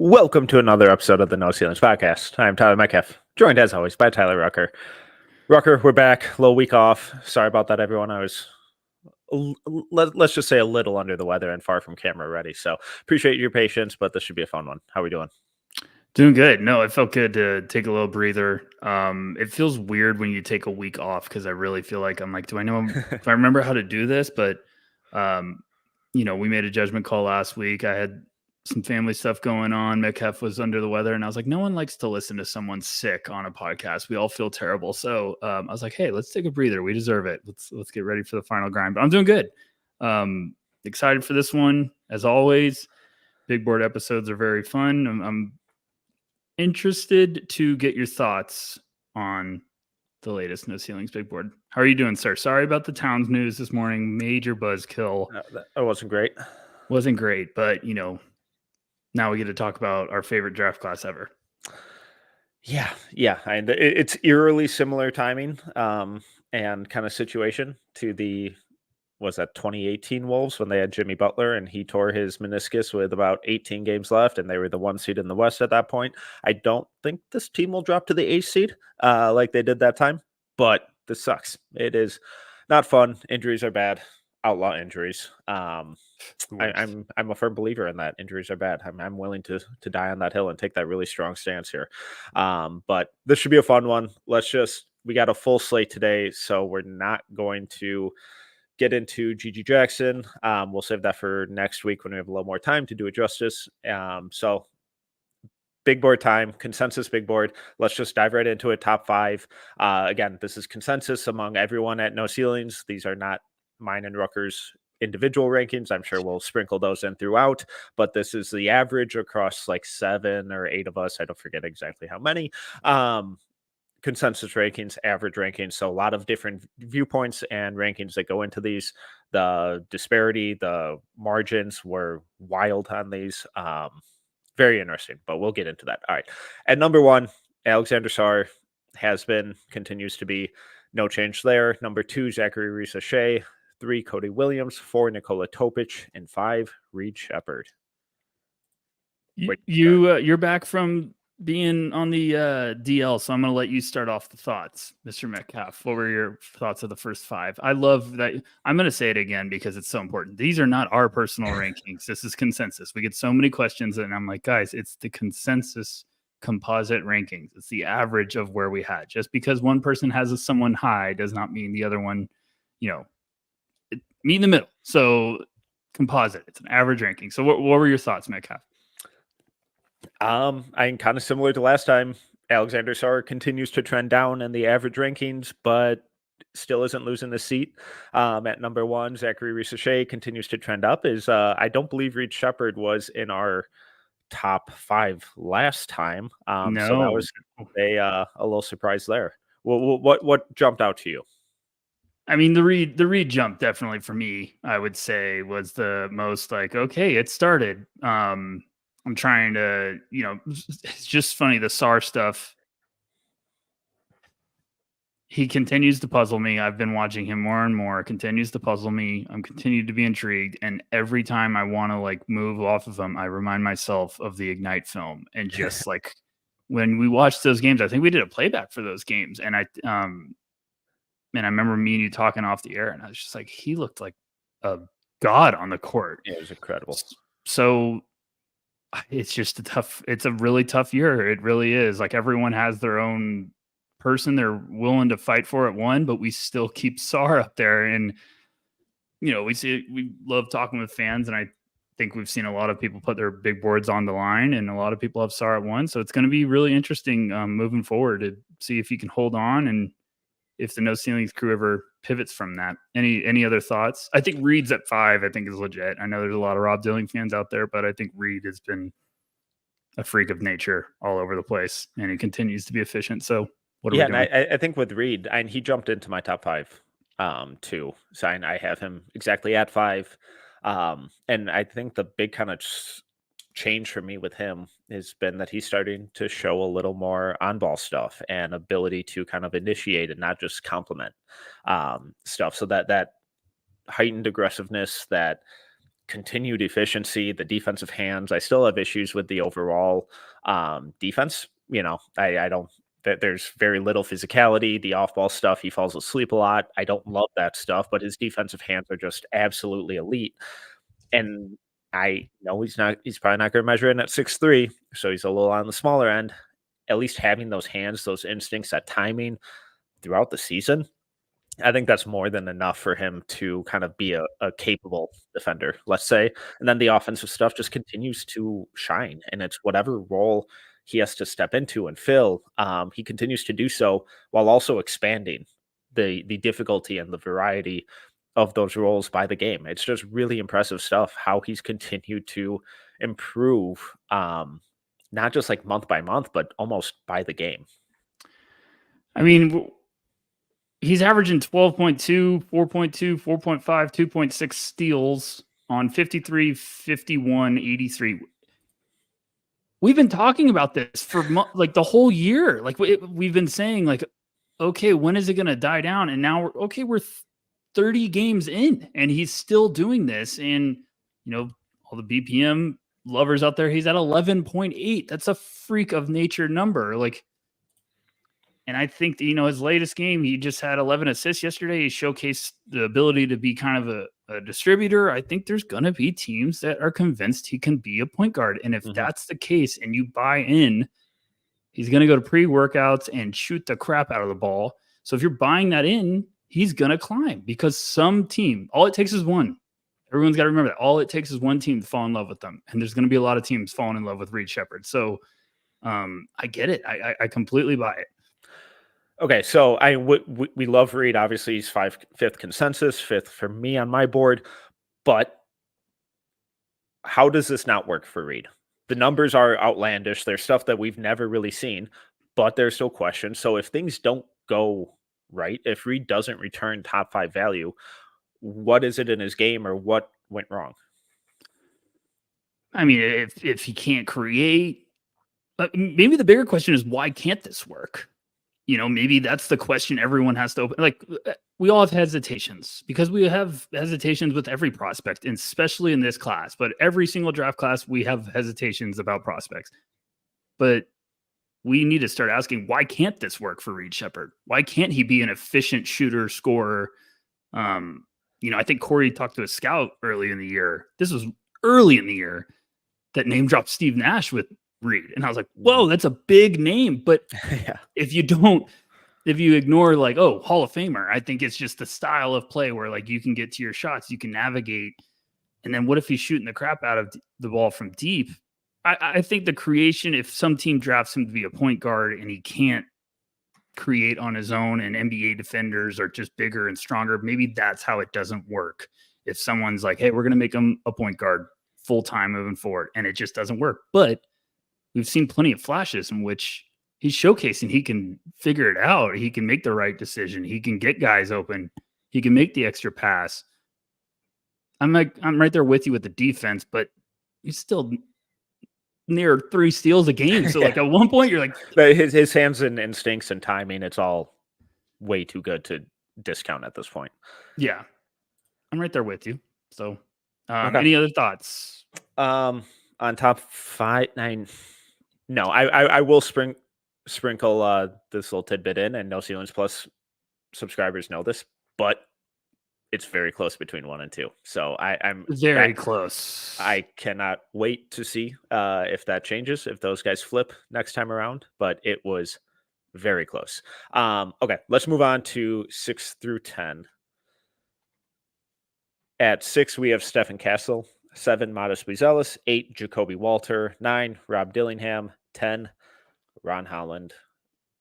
Welcome to another episode of the No Ceilings Podcast. I'm Tyler Metcalf, joined as always by Tyler Rucker. Rucker, we're back. A little week off. Sorry about that, everyone. I was, let's just say, a little under the weather and far from camera ready. So appreciate your patience, but this should be a fun one. How are we doing? Doing good. No, it felt good to take a little breather. It feels weird when you take a week off because I really feel like I'm like, do I remember how to do this? But we made a judgment call last week. I had some family stuff going on. Metcalf was under the weather, and I was like, no one likes to listen to someone sick on a podcast. We all feel terrible. So I was like, hey, let's take a breather. We deserve it. Let's get ready for the final grind. But I'm doing good. Excited for this one as always. Big board episodes are very fun. I'm interested to get your thoughts on the latest No Ceilings Big Board. How are you doing, sir? Sorry about the Towns news this morning. Major buzzkill. That wasn't great. Wasn't great, but now we get to talk about our favorite draft class ever. Yeah. It's eerily similar timing and kind of situation to the 2018 Wolves when they had Jimmy Butler and he tore his meniscus with about 18 games left and they were the 1 seed in the West at that point. I don't think this team will drop to the 8th seed like they did that time, but this sucks. It is not fun. Injuries are bad. Outlaw injuries. I'm a firm believer in that. Injuries are bad. I'm willing to die on that hill and take that really strong stance here. But this should be a fun one. We got a full slate today, so we're not going to get into Gigi Jackson. We'll save that for next week when we have a little more time to do it justice. So big board time, consensus big board. Let's just dive right into it. Top 5. Again, this is consensus among everyone at No Ceilings. These are not mine and Rucker's individual rankings. I'm sure we'll sprinkle those in throughout, but this is the average across like 7 or 8 of us. I don't forget exactly how many. Consensus rankings, average rankings. So a lot of different viewpoints and rankings that go into these. The disparity, the margins were wild on these. Very interesting, but we'll get into that. All right. At number 1, Alexander Sarr continues to be. No change there. Number 2, Zachary Reese-Shea. 3, Cody Williams. 4, Nikola Topic. And 5, Reed Sheppard. You're back from being on the DL, so I'm going to let you start off the thoughts, Mr. Metcalf. What were your thoughts of the first 5? I love that. I'm going to say it again because it's so important. These are not our personal rankings. This is consensus. We get so many questions, and I'm like, guys, it's the consensus composite rankings. It's the average of where we had. Just because one person has someone high does not mean the other one, meet in the middle. So composite, it's an average ranking. So what were your thoughts, Metcalf? I'm kind of similar to last time. Alexander Sarr continues to trend down in the average rankings, but still isn't losing the seat. At number 1, Zachary Reese-Shea continues to trend up. I don't believe Reed Sheppard was in our top 5 last time. No. So that was a little surprise there. What jumped out to you? I mean, the Reed jump definitely for me, I would say, was the most like, okay, it started. I'm trying to, it's just funny. The Sarr stuff, he continues to puzzle me. I've been watching him more and more, continues to puzzle me. I'm continued to be intrigued. And every time I want to move off of him, I remind myself of the Ignite film. And just when we watched those games, I think we did a playback for those games. And I remember me and you talking off the air, and I was just like, he looked like a god on the court. Yeah, it was incredible. So it's just it's a really tough year. It really is. Everyone has their own person they're willing to fight for at 1, but we still keep Sarr up there. And, we love talking with fans, and I think we've seen a lot of people put their big boards on the line, and a lot of people have Sarr at 1. So it's going to be really interesting moving forward to see if he can hold on and if the No Ceilings crew ever pivots from that. Any other thoughts? I think Reed's at 5, I think is legit. I know there's a lot of Rob Dilling fans out there, but I think Reed has been a freak of nature all over the place, and he continues to be efficient. So what are we doing? And I think with Reed, and he jumped into my top 5 too. So I have him exactly at 5. And I think the big kind of change for me with him has been that he's starting to show a little more on-ball stuff and ability to kind of initiate and not just compliment stuff. So that heightened aggressiveness, that continued efficiency, the defensive hands. I still have issues with the overall defense. I don't. There's very little physicality. The off-ball stuff, he falls asleep a lot. I don't love that stuff, but his defensive hands are just absolutely elite. And I know he's probably not going to measure in at 6'3", so he's a little on the smaller end. At least having those hands, those instincts, that timing throughout the season, I think that's more than enough for him to kind of be a capable defender, let's say. And then the offensive stuff just continues to shine, and it's whatever role he has to step into and fill. He continues to do so while also expanding the difficulty and the variety of those roles by the game. It's just really impressive stuff how he's continued to improve, not just like month by month, but almost by the game. I mean, he's averaging 12.2, 4.2, 4.5, 2.6 steals on 53, 51, 83. We've been talking about this for like the whole year. Like we've been saying, like, okay, when is it going to die down? And now we're 30 games in, and he's still doing this. And all the BPM lovers out there, he's at 11.8. That's a freak of nature number. Like, and I think that, his latest game, he just had 11 assists yesterday. He showcased the ability to be kind of a distributor. I think there's going to be teams that are convinced he can be a point guard. And if that's the case and you buy in, he's going to go to pre-workouts and shoot the crap out of the ball. So if you're buying that in, he's going to climb, because some team, all it takes is one. Everyone's got to remember that. All it takes is one team to fall in love with them. And there's going to be a lot of teams falling in love with Reed Sheppard. So I get it. I completely buy it. Okay, so we love Reed. Obviously, he's fifth consensus, fifth for me on my board. But how does this not work for Reed? The numbers are outlandish. There's stuff that we've never really seen, but there's still questions. So if things don't go right, if Reed doesn't return top 5 value, what is it in his game, or what went wrong? I mean, if he can't create, maybe the bigger question is, why can't this work? Maybe that's the question everyone has to open. Like, we all have hesitations, because we have hesitations with every prospect, and especially in this class. But every single draft class, we have hesitations about prospects. But we need to start asking, why can't this work for Reed Sheppard? Why can't he be an efficient shooter, scorer? I think Corey talked to a scout early in the year. This was early in the year, that name dropped Steve Nash with Reed. And I was like, whoa, that's a big name. But Yeah. if you ignore, like, oh, Hall of Famer, I think it's just the style of play where, like, you can get to your shots, you can navigate. And then what if he's shooting the crap out of the ball from deep? I think the creation, if some team drafts him to be a point guard and he can't create on his own, and NBA defenders are just bigger and stronger, maybe that's how it doesn't work. If someone's like, hey, we're going to make him a point guard full-time moving forward, and it just doesn't work. But we've seen plenty of flashes in which he's showcasing he can figure it out. He can make the right decision. He can get guys open. He can make the extra pass. I'm right there with you with the defense, but he's still near 3 steals a game. So, like, at one point you're like, but his hands and instincts and timing, it's all way too good to discount at this point. Yeah, I'm right there with you. So, Okay. Any other thoughts? On top 5, 9. No, I will sprinkle this little tidbit in, and No Ceilings Plus subscribers know this, but it's very close between 1 and 2. So I'm very close. I cannot wait to see if that changes, if those guys flip next time around, but it was very close. Okay, let's move on to 6 through 10. At 6, we have Stephen Castle. 7, Modest Buzelis. 8, Jacoby Walter. 9, Rob Dillingham. 10, Ron Holland.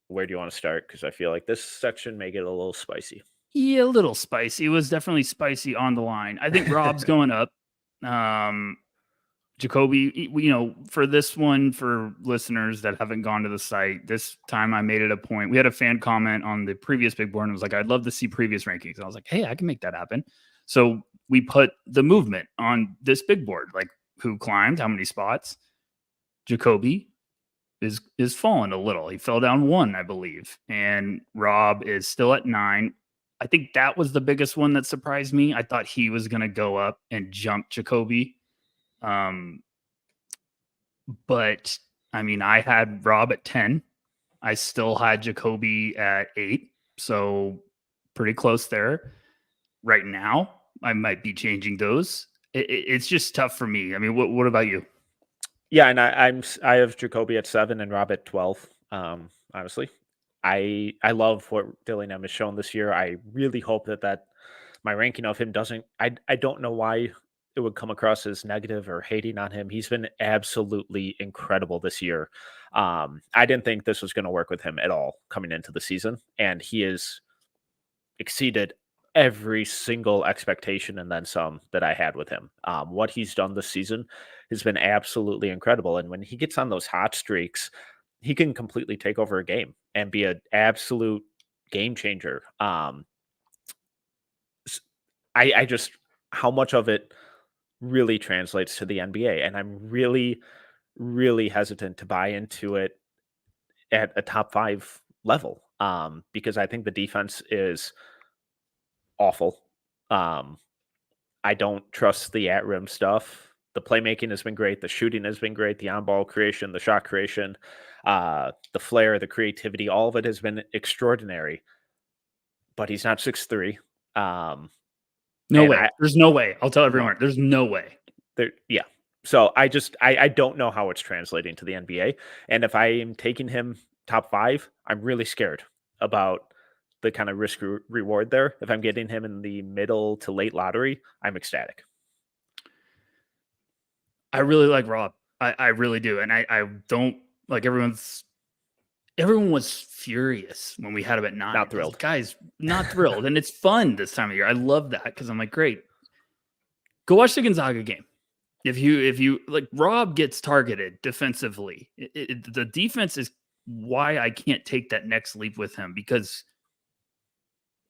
Where do you want to start? Because I feel like this section may get a little spicy. Yeah, a little spicy. It was definitely spicy on the line. I think Rob's going up. Jacoby, for this one, for listeners that haven't gone to the site, this time I made it a point. We had a fan comment on the previous big board and was like, I'd love to see previous rankings. And I was like, hey, I can make that happen. So we put the movement on this big board, like who climbed, how many spots. Jacoby is fallen a little. He fell down 1, I believe. And Rob is still at 9. I think that was the biggest one that surprised me. I thought he was going to go up and jump Jacoby. But I mean, I had Rob at 10. I still had Jacoby at 8. So pretty close there. Right now, I might be changing those. It's just tough for me. I mean, what about you? Yeah, and I have Jacoby at 7 and Rob at 12. Honestly, I love what Dillingham has shown this year. I really hope that my ranking of him doesn't. I don't know why it would come across as negative or hating on him. He's been absolutely incredible this year. I didn't think this was going to work with him at all coming into the season, and he has exceeded every single expectation and then some that I had with him. What he's done this season has been absolutely incredible. And when he gets on those hot streaks, he can completely take over a game and be an absolute game changer. I just, how much of it really translates to the NBA. And I'm really, really hesitant to buy into it at a top 5 level because I think the defense is awful. I don't trust the at rim stuff. The playmaking has been great. The shooting has been great. The on ball creation, the shot creation, the flair, the creativity, all of it has been extraordinary. But he's not 6'3". No way. There's no way. I'll tell everyone. No. There's no way. Yeah. So I don't know how it's translating to the NBA. And if I am taking him top 5, I'm really scared about the kind of risk reward there. If I'm getting him in the middle to late lottery, I'm ecstatic. I really like Rob. I really do. And I don't like everyone was furious when we had him at 9. Not thrilled. Guys, not thrilled. And it's fun this time of year. I love that because I'm like, great. Go watch the Gonzaga game. If you like, Rob gets targeted defensively. The defense is why I can't take that next leap with him, because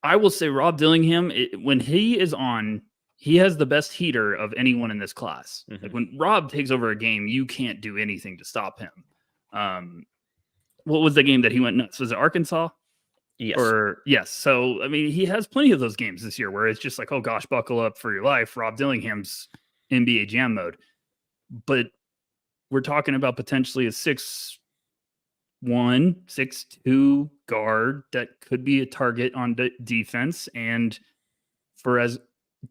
I will say Rob Dillingham, when he is on, he has the best heater of anyone in this class. Mm-hmm. Like when Rob takes over a game, you can't do anything to stop him. What was the game that he went nuts? Was it Arkansas? Yes. Yes. So, I mean, he has plenty of those games this year where it's just like, oh gosh, buckle up for your life. Rob Dillingham's NBA Jam mode. But we're talking about potentially a 6'1", 6'2" guard that could be a target on defense. And for as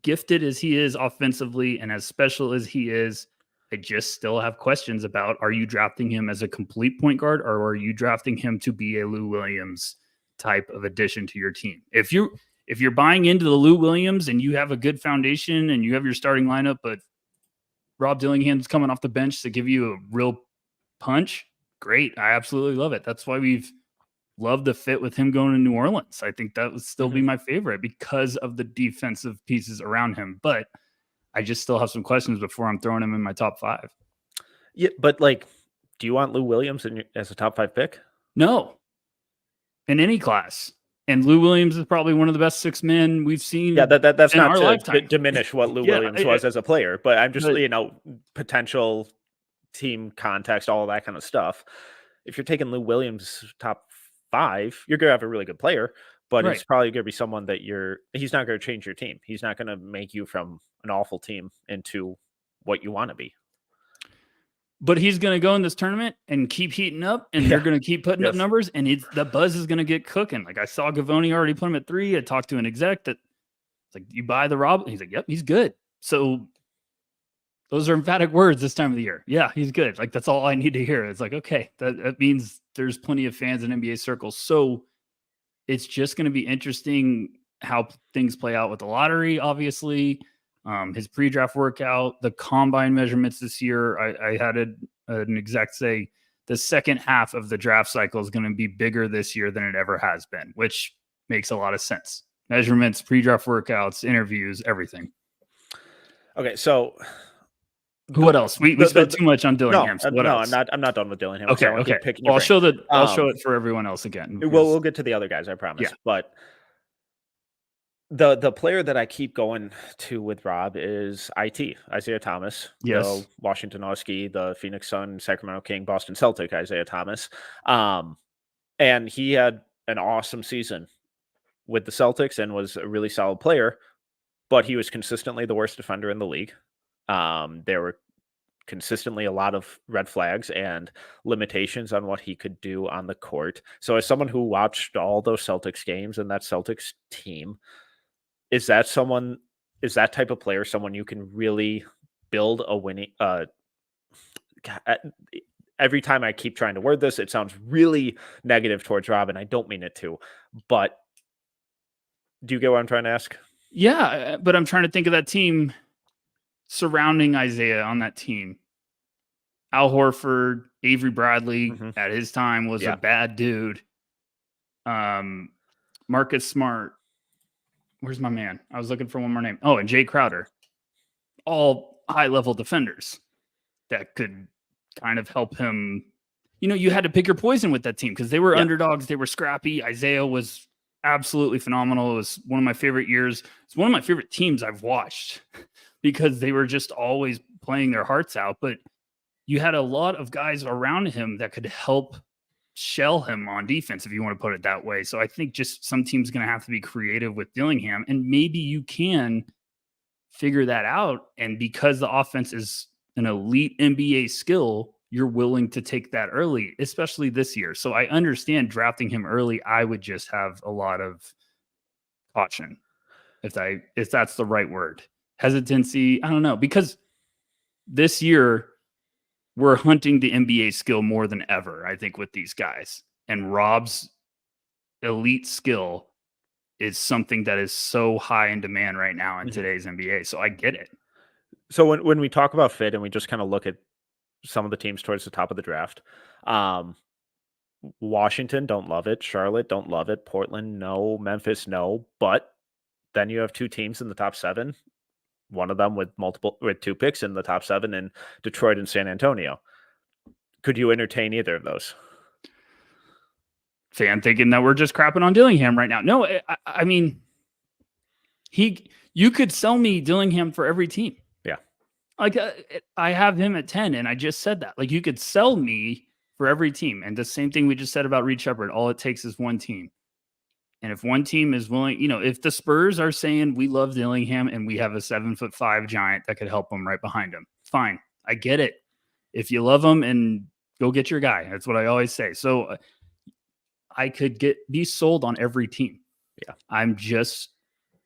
gifted as he is offensively and as special as he is, I just still have questions about, are you drafting him as a complete point guard, or are you drafting him to be a Lou Williams type of addition to your team? If you're buying into the Lou Williams and you have a good foundation and you have your starting lineup, but Rob Dillingham's coming off the bench to give you a real punch, great. I absolutely love it. That's why we've loved the fit with him going to New Orleans. I think that would still be my favorite because of the defensive pieces around him. But I just still have some questions before I'm throwing him in my top 5. Yeah, but like, do you want Lou Williams as a top 5 pick? No. In any class. And Lou Williams is probably one of the best 6 men we've seen. Yeah, that's in not our to lifetime. Diminish what Lou Williams was as a player, but I'm just, potential team context, all of that kind of stuff. If you're taking Lou Williams top 5, you're going to have a really good player, but it's probably going to be someone that he's not going to change your team. He's not going to make you from an awful team into what you want to be. But he's going to go in this tournament and keep heating up, and they're going to keep putting up numbers, and the buzz is going to get cooking. Like, I saw Gavoni already put him at 3. I talked to an exec that like, you buy the Rob? He's like, yep, he's good. So those are emphatic words this time of the year. Yeah, he's good. Like, that's all I need to hear. It's like, okay, that means there's plenty of fans in NBA circles. So it's just going to be interesting how things play out with the lottery, obviously. His pre-draft workout, the combine measurements this year. I had an exec say the second half of the draft cycle is going to be bigger this year than it ever has been, which makes a lot of sense. Measurements, pre-draft workouts, interviews, everything. Okay, so what else? We spent too much on Dillingham. No, I'm not done with Dillingham. Okay. Well, I'll show it for everyone else again. We'll get to the other guys, I promise. Yeah. But the player that I keep going to with Rob is Isaiah Thomas. Yes. The Washington Husky, the Phoenix Sun, Sacramento King, Boston Celtic, Isaiah Thomas. And he had an awesome season with the Celtics and was a really solid player, but he was consistently the worst defender in the league. There were consistently a lot of red flags and limitations on what he could do on the court. So as someone who watched all those Celtics games and that Celtics team, is that type of player someone you can really build a winning every time I keep trying to word this, it sounds really negative towards Rob, and I don't mean it to, but do you get what I'm trying to ask? Yeah, but I'm trying to think of that team surrounding Isaiah on that team. Al Horford, Avery Bradley at his time was a bad dude. Marcus Smart. Where's my man? I was looking for one more name. Oh, and Jay Crowder. All high-level defenders that could kind of help him. You know, you had to pick your poison with that team because they were underdogs. They were scrappy. Isaiah was absolutely phenomenal. It was one of my favorite years. It's one of my favorite teams I've watched because they were just always playing their hearts out. But you had a lot of guys around him that could help shell him on defense, if you want to put it that way. So I think just some teams going to have to be creative with Dillingham, and maybe you can figure that out. And because the offense is an elite NBA skill, you're willing to take that early, especially this year. So I understand drafting him early. I would just have a lot of caution, if that's the right word. Hesitancy, I don't know, because this year we're hunting the NBA skill more than ever, I think, with these guys. And Rob's elite skill is something that is so high in demand right now in today's NBA. So I get it. So when we talk about fit and we just kind of look at some of the teams towards the top of the draft, Washington, don't love it. Charlotte, don't love it. Portland, no. Memphis, no. But then you have two teams in the top 7. One of them with 2 picks in the top 7 in Detroit and San Antonio. Could you entertain either of those? Fan thinking that we're just crapping on Dillingham right now. No, I mean, you could sell me Dillingham for every team. Yeah. Like I have him at 10 and I just said that. Like you could sell me for every team. And the same thing we just said about Reed Sheppard. All it takes is one team. And if one team is willing, you know, if the Spurs are saying we love Dillingham and we have a 7'5" giant that could help him right behind him, fine. I get it. If you love him, and go get your guy. That's what I always say. So I could be sold on every team. Yeah. I'm just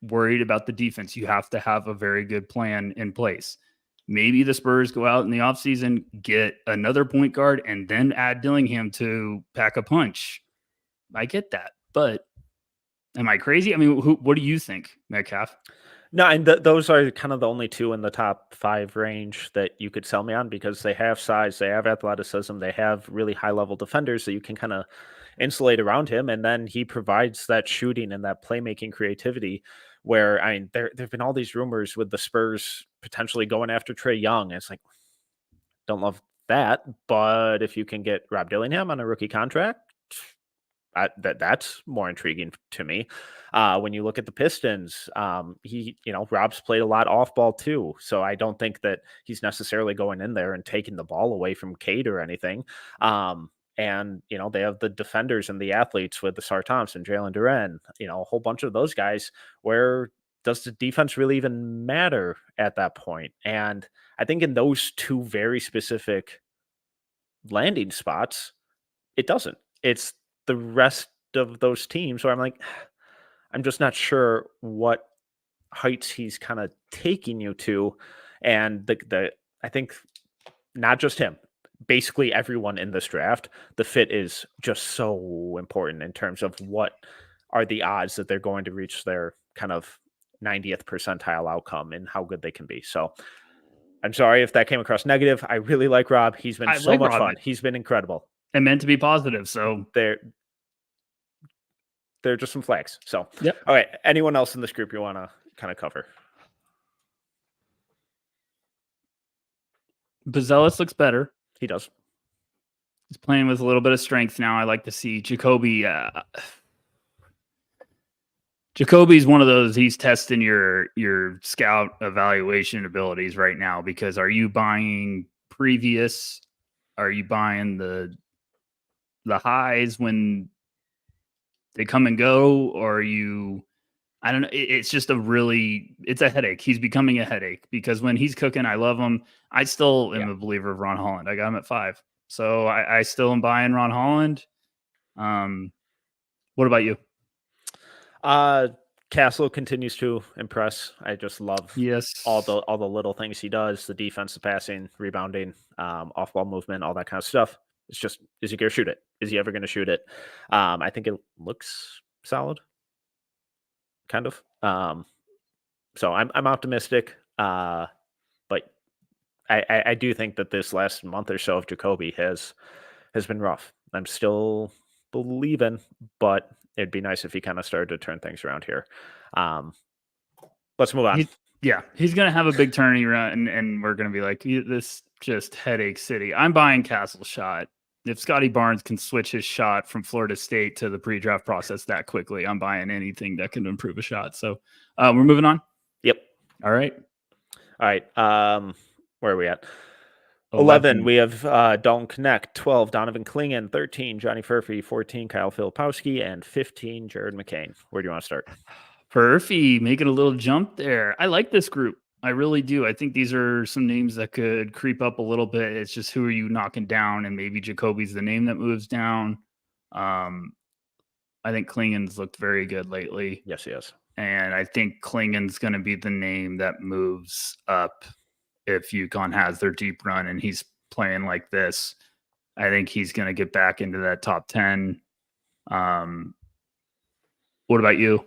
worried about the defense. You have to have a very good plan in place. Maybe the Spurs go out in the offseason, get another point guard, and then add Dillingham to pack a punch. I get that. But am I crazy? I mean, what do you think, Metcalf? No, and those are kind of the only two in the top 5 range that you could sell me on because they have size, they have athleticism, they have really high-level defenders that you can kind of insulate around him, and then he provides that shooting and that playmaking creativity where, I mean, there have been all these rumors with the Spurs potentially going after Trae Young. It's like, don't love that, but if you can get Rob Dillingham on a rookie contract, that's more intriguing to me. When you look at the Pistons, Rob's played a lot off ball too. So I don't think that he's necessarily going in there and taking the ball away from Cade or anything. And, they have the defenders and the athletes with the Sar Thompson, Jalen Duren, a whole bunch of those guys. Where does the defense really even matter at that point? And I think in those two very specific landing spots, it doesn't. It's the rest of those teams where I'm like, I'm just not sure what heights he's kind of taking you to. And I think not just him, basically everyone in this draft, the fit is just so important in terms of what are the odds that they're going to reach their kind of 90th percentile outcome and how good they can be. So I'm sorry if that came across negative. I really like Rob. He's been so much fun. He's been incredible. And meant to be positive. So they're just some flags. So, yep. All right. Anyone else in this group you want to kind of cover? Bazelis looks better. He does. He's playing with a little bit of strength now. I like to see Jacoby. Jacoby's one of those, he's testing your scout evaluation abilities right now, because are you buying previous? Are you buying the highs when they come and go, or I don't know. It's just it's a headache. He's becoming a headache because when he's cooking, I love him. I still am a believer of Ron Holland. I got him at 5. So I still am buying Ron Holland. What about you? Castle continues to impress. I just love all the little things he does, the defense, the passing, rebounding, off ball movement, all that kind of stuff. It's just, is he going to shoot it? Is he ever going to shoot it? I think it looks solid, kind of. So I'm optimistic, but I do think that this last month or so of Jacoby has been rough. I'm still believing, but it'd be nice if he kind of started to turn things around here. Let's move on. He's going to have a big turning run, and we're going to be like, this just headache city. I'm buying Castle shot. If Scotty Barnes can switch his shot from Florida State to the pre-draft process that quickly, I'm buying anything that can improve a shot. So we're moving on. Yep. All right. Where are we at? 11, we have Dalton Knecht. 12, Donovan Clingan. 13, Johnny Furphy. 14, Kyle Filipowski. And 15, Jared McCain. Where do you want to start? Furphy making a little jump there. I like this group. I really do. I think these are some names that could creep up a little bit. It's just who are you knocking down? And maybe Jacoby's the name that moves down. I think Klingen's looked very good lately. Yes, he has. And I think Klingen's going to be the name that moves up if UConn has their deep run and he's playing like this. I think he's going to get back into that top 10. What about you?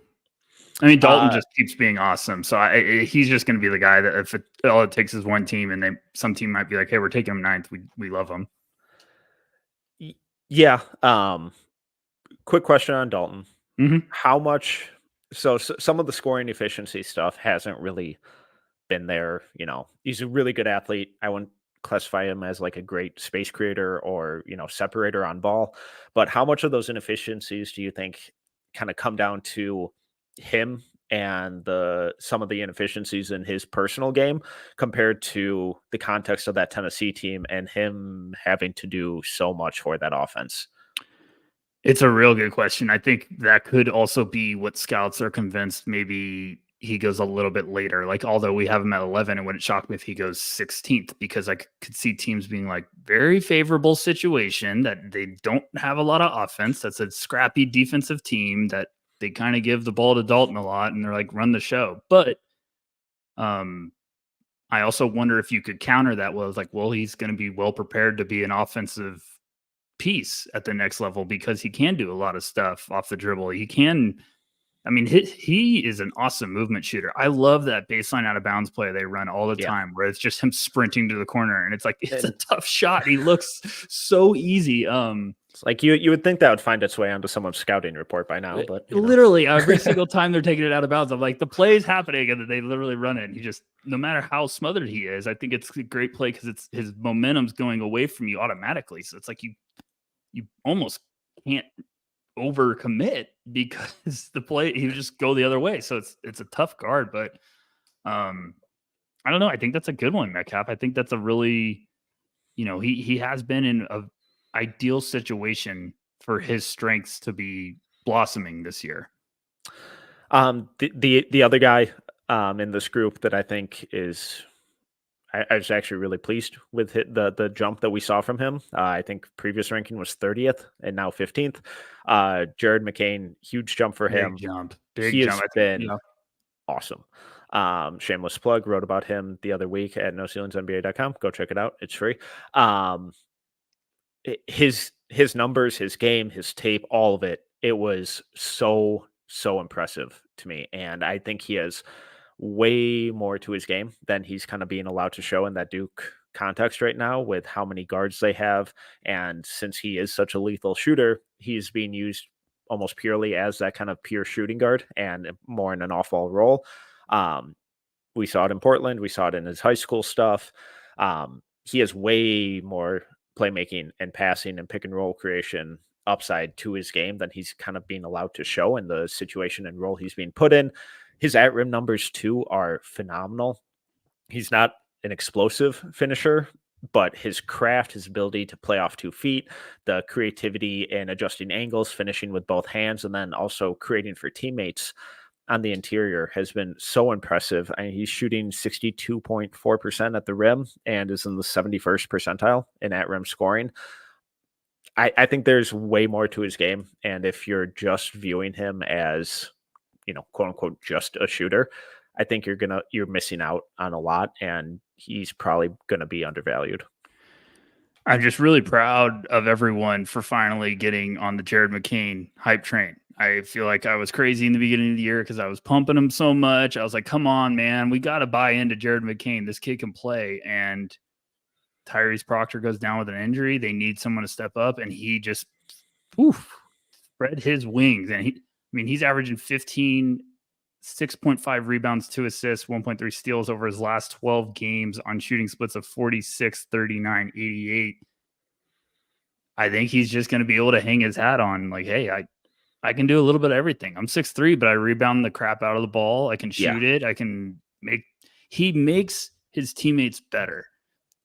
I mean, Dalton just keeps being awesome. So he's just going to be the guy that if all it takes is one team and some team might be like, hey, we're taking him 9th. We love him. Yeah. Quick question on Dalton. Mm-hmm. How much? So some of the scoring efficiency stuff hasn't really been there. He's a really good athlete. I wouldn't classify him as like a great space creator or, separator on ball. But how much of those inefficiencies do you think kind of come down to him and some of the inefficiencies in his personal game compared to the context of that Tennessee team and him having to do so much for that offense? It's a real good question. I think that could also be what scouts are convinced maybe he goes a little bit later. Like, although we have him at 11, it wouldn't shock me if he goes 16th, because I could see teams being like, very favorable situation that they don't have a lot of offense. That's a scrappy defensive team that they kind of give the ball to Dalton a lot and they're like, run the show. But I also wonder if you could counter that. Well, it's like, well, he's going to be well prepared to be an offensive piece at the next level because he can do a lot of stuff off the dribble. He can, he is an awesome movement shooter. I love that baseline out of bounds play they run all the time where it's just him sprinting to the corner and it's like, it's a tough shot. He looks so easy. It's like you would think that would find its way onto someone's scouting report by now, but literally every single time they're taking it out of bounds, I'm like, the play's happening and they literally run it. He just, no matter how smothered he is, I think it's a great play because it's his momentum's going away from you automatically. So it's like you almost can't overcommit because the play, he would just go the other way. So it's a tough guard, but I don't know. I think that's a good one, Metcalf. I think that's a really, he has been in a ideal situation for his strengths to be blossoming this year. The other guy in this group that I think is, I was actually really pleased with the jump that we saw from him. I think previous ranking was 30th and now 15th. Jared McCain, huge jump for him. Big jump. Has been awesome. Shameless plug, wrote about him the other week at NoCeilingsNBA.com. Go check it out. It's free. His numbers, his game, his tape, all of it, it was so impressive to me. And I think he has way more to his game than he's kind of being allowed to show in that Duke context right now with how many guards they have. And since he is such a lethal shooter, he's being used almost purely as that kind of pure shooting guard and more in an off-ball role. We saw it in Portland. We saw it in his high school stuff. He has way more playmaking and passing and pick and roll creation upside to his game than he's kind of being allowed to show in the situation and role he's being put in. His at-rim numbers, too, are phenomenal. He's not an explosive finisher but his craft, his ability to play off 2 feet, the creativity in adjusting angles, finishing with both hands, and then also creating for teammates on the interior has been so impressive. I mean, he's shooting 62.4% at the rim and is in the 71st percentile in at rim scoring. I think there's way more to his game. And if you're just viewing him as, quote unquote, just a shooter, I think you're missing out on a lot, and he's probably gonna be undervalued. I'm just really proud of everyone for finally getting on the Jared McCain hype train. I feel like I was crazy in the beginning of the year because I was pumping him so much. I was like, come on, man, we got to buy into Jared McCain. This kid can play. And Tyrese Proctor goes down with an injury. They need someone to step up, and he just spread his wings. And he's averaging 15, 6.5 rebounds, 2 assists, 1.3 steals over his last 12 games on shooting splits of 46, 39, 88. I think he's just going to be able to hang his hat on, like, hey, I can do a little bit of everything. I'm 6'3", but I rebound the crap out of the ball. I can shoot it. He makes his teammates better.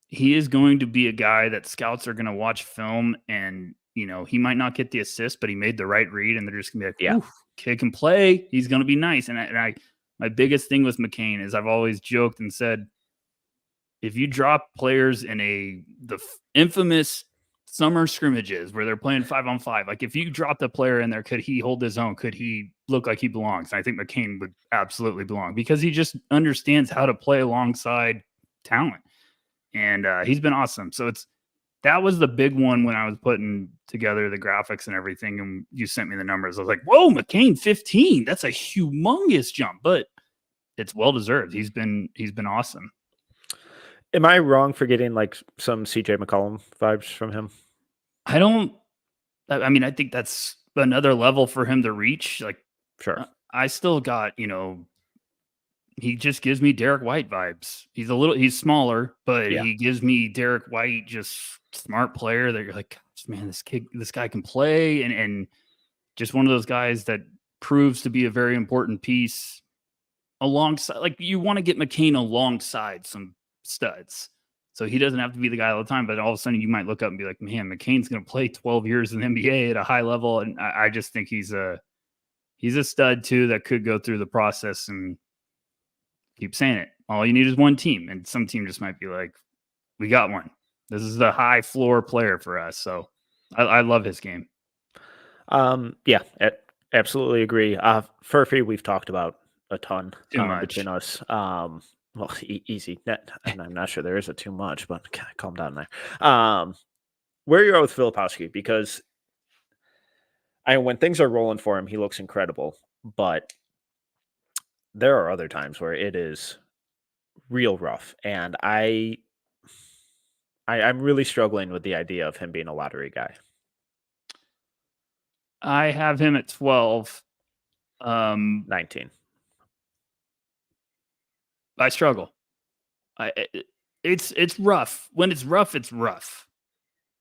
He is going to be a guy that scouts are going to watch film, and, he might not get the assist, but he made the right read, and they're just going to be like, kid can play. He's going to be nice. And my biggest thing with McCain is I've always joked and said, if you drop players in the infamous summer scrimmages where they're playing 5-on-5, like if you drop the player in there, could he hold his own? Could he look like he belongs? And I think McCain would absolutely belong because he just understands how to play alongside talent. And he's been awesome. So that was the big one when I was putting together the graphics and everything, and you sent me the numbers. I was like, whoa, McCain 15. That's a humongous jump, but it's well-deserved. He's been awesome. Am I wrong for getting like some CJ McCollum vibes from him? I think that's another level for him to reach. Like, sure. I still got, he just gives me Derek White vibes. He's smaller, but he gives me Derek White, just smart player that you're like, man, this guy can play, and just one of those guys that proves to be a very important piece alongside. Like, you want to get McCain alongside some studs, so he doesn't have to be the guy all the time. But all of a sudden, you might look up and be like, man, McCain's going to play 12 years in the NBA at a high level, and I just think he's a stud too that could go through the process and keep saying it. All you need is one team, and some team just might be like, we got one. This is the high floor player for us. So I love his game. Absolutely agree. Furphy, we've talked about a ton between us. Easy. And I'm not sure there is a too much, but calm down there. Where you're at with Filipowski, because when things are rolling for him, he looks incredible, but there are other times where it is real rough, and I'm really struggling with the idea of him being a lottery guy. I have him at 12. 19. I struggle. It's rough. When it's rough, it's rough.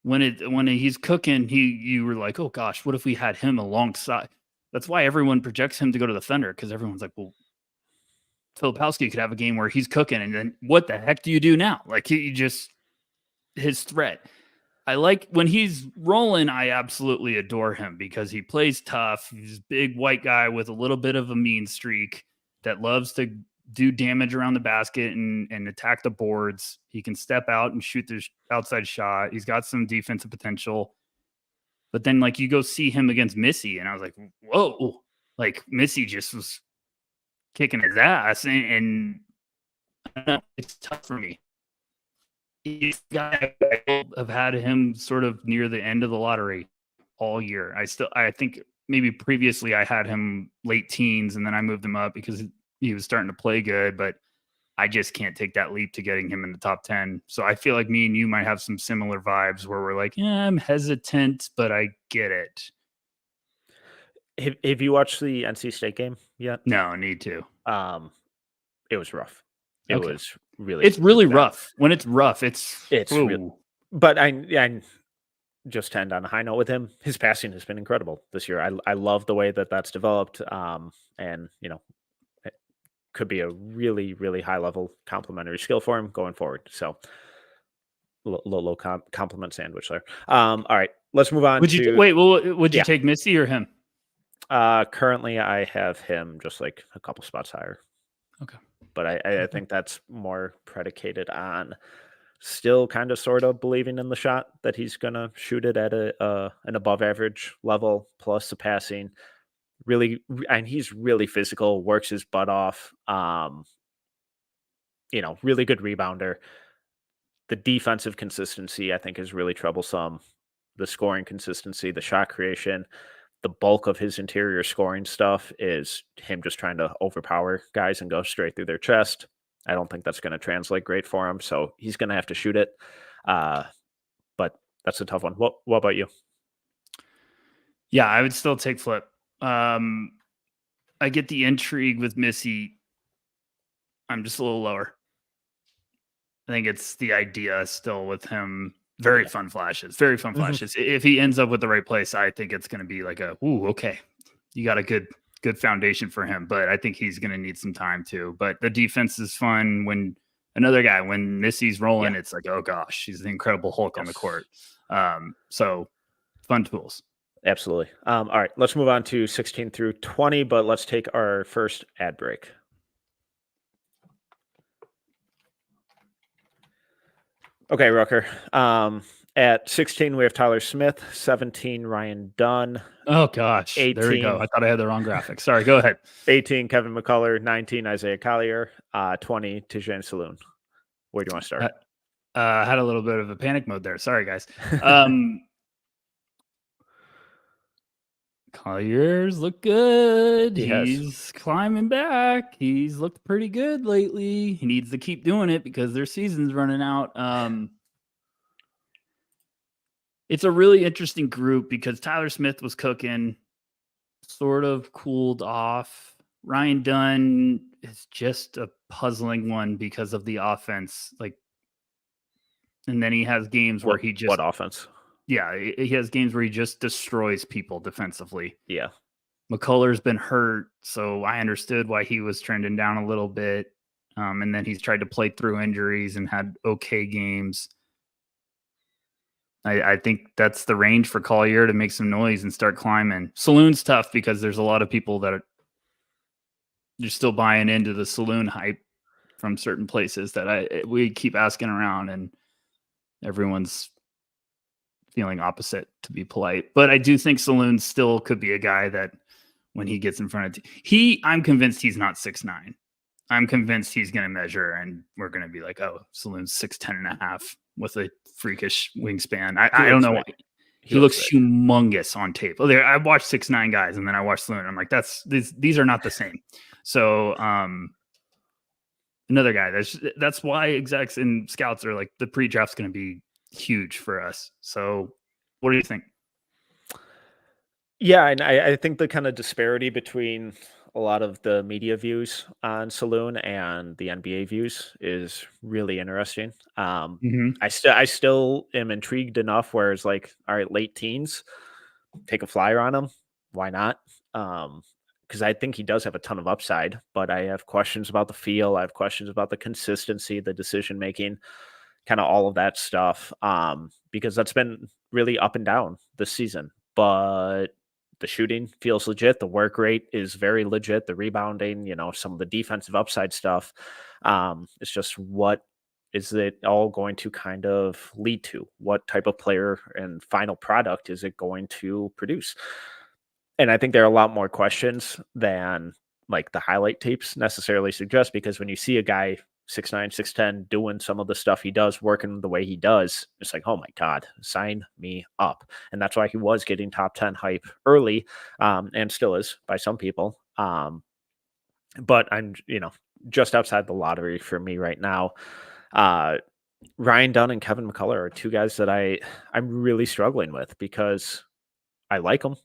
When he's cooking, you were like, oh gosh, what if we had him alongside? That's why everyone projects him to go to the Thunder, because everyone's like, well, Filipowski could have a game where he's cooking, and then what the heck do you do now? Like, his threat. I like when he's rolling. I absolutely adore him because he plays tough. He's a big white guy with a little bit of a mean streak that loves to do damage around the basket and attack the boards. He can step out and shoot the outside shot. He's got some defensive potential. But then, like, you go see him against Missy, and I was like, whoa, like Missy just was kicking his ass, and I don't know, it's tough for me. I've had him sort of near the end of the lottery all year. I think maybe previously I had him late teens, and then I moved him up because he was starting to play good, but I just can't take that leap to getting him in the top 10. So I feel like me and you might have some similar vibes where we're like, yeah, I'm hesitant, but I get it. Have you watched the NC State game yet? No, need to. It was rough. It was really. It's really rough. When it's rough, it's real. But I just end on a high note with him. His passing has been incredible this year. I love the way that's developed. And it could be a really, really high level complementary skill for him going forward. So Low compliment sandwich there. All right, let's move on Would to you wait? Well, would you yeah. take Missy or him? Currently, I have him just like a couple spots higher, Okay. but I think that's more predicated on still kind of sort of believing in the shot that he's gonna shoot it at an above average level plus the passing. Really, and he's really physical, works his butt off. Really good rebounder. The defensive consistency, I think, is really troublesome. The scoring consistency, the shot creation, the bulk of his interior scoring stuff is him just trying to overpower guys and go straight through their chest. I don't think that's going to translate great for him, so he's going to have to shoot it. But that's a tough one. What about you? Yeah, I would still take Flip. I get the intrigue with Missy. I'm just a little lower. I think it's the idea still with him. Very fun flashes. Very fun flashes. If he ends up with the right place, I think it's going to be like okay, you got a good foundation for him. But I think he's going to need some time too. But the defense is fun when Missy's rolling, it's like, oh gosh, she's an incredible Hulk on the court. So fun tools. Absolutely. All right, let's move on to 16 through 20, but let's take our first ad break. Okay, Rucker. At 16, we have Tyler Smith. 17, Ryan Dunn. Oh, gosh. 18, there we go. I thought I had the wrong graphic. Sorry, go ahead. 18, Kevin McCullar. 19, Isaiah Collier. 20, Tristan Saloon. Where do you want to start? I had a little bit of a panic mode there. Sorry, guys. Collier's look good. He's climbing back. He's looked pretty good lately. He needs to keep doing it because their season's running out. It's a really interesting group because Tyler Smith was cooking, sort of cooled off. Ryan Dunn is just a puzzling one because of the offense. And then he has games where he just... What offense? Yeah, he has games where he just destroys people defensively. Yeah. McCullar's been hurt, so I understood why he was trending down a little bit. And then he's tried to play through injuries and had okay games. I think that's the range for Collier to make some noise and start climbing. Saloon's tough because there's a lot of people that are still buying into the Saloon hype from certain places that we keep asking around, and everyone's feeling opposite, to be polite. But I do think Saloon still could be a guy that when he gets in front of I'm convinced he's not 6'9". I'm convinced he's going to measure and we're going to be like, oh, Saloon's 6'10" and a half with a freakish wingspan. I don't know why. He looks humongous on tape. Oh, I watched 6'9" guys and then I watched Saloon. I'm like, these are not the same. So another guy, that's why execs and scouts are like, the pre-draft's going to be huge for us. So what do you think? Yeah, and I think the kind of disparity between a lot of the media views on Saloon and the NBA views is really interesting. I still am intrigued enough where it's like, all right, late teens, take a flyer on him. Why not? Because I think he does have a ton of upside, but I have questions about the feel. I have questions about the consistency, the decision making, kind of all of that stuff, because that's been really up and down this season. But the shooting feels legit. The work rate is very legit. The rebounding, some of the defensive upside stuff. It's just, what is it all going to kind of lead to? What type of player and final product is it going to produce? And I think there are a lot more questions than like the highlight tapes necessarily suggest, because when you see a guy 6'9", 6'10", doing some of the stuff he does, working the way he does, it's like, oh my God, sign me up. And that's why he was getting top 10 hype early, and still is by some people. But I'm, just outside the lottery for me right now. Ryan Dunn and Kevin McCullar are two guys that I'm really struggling with, because I like them,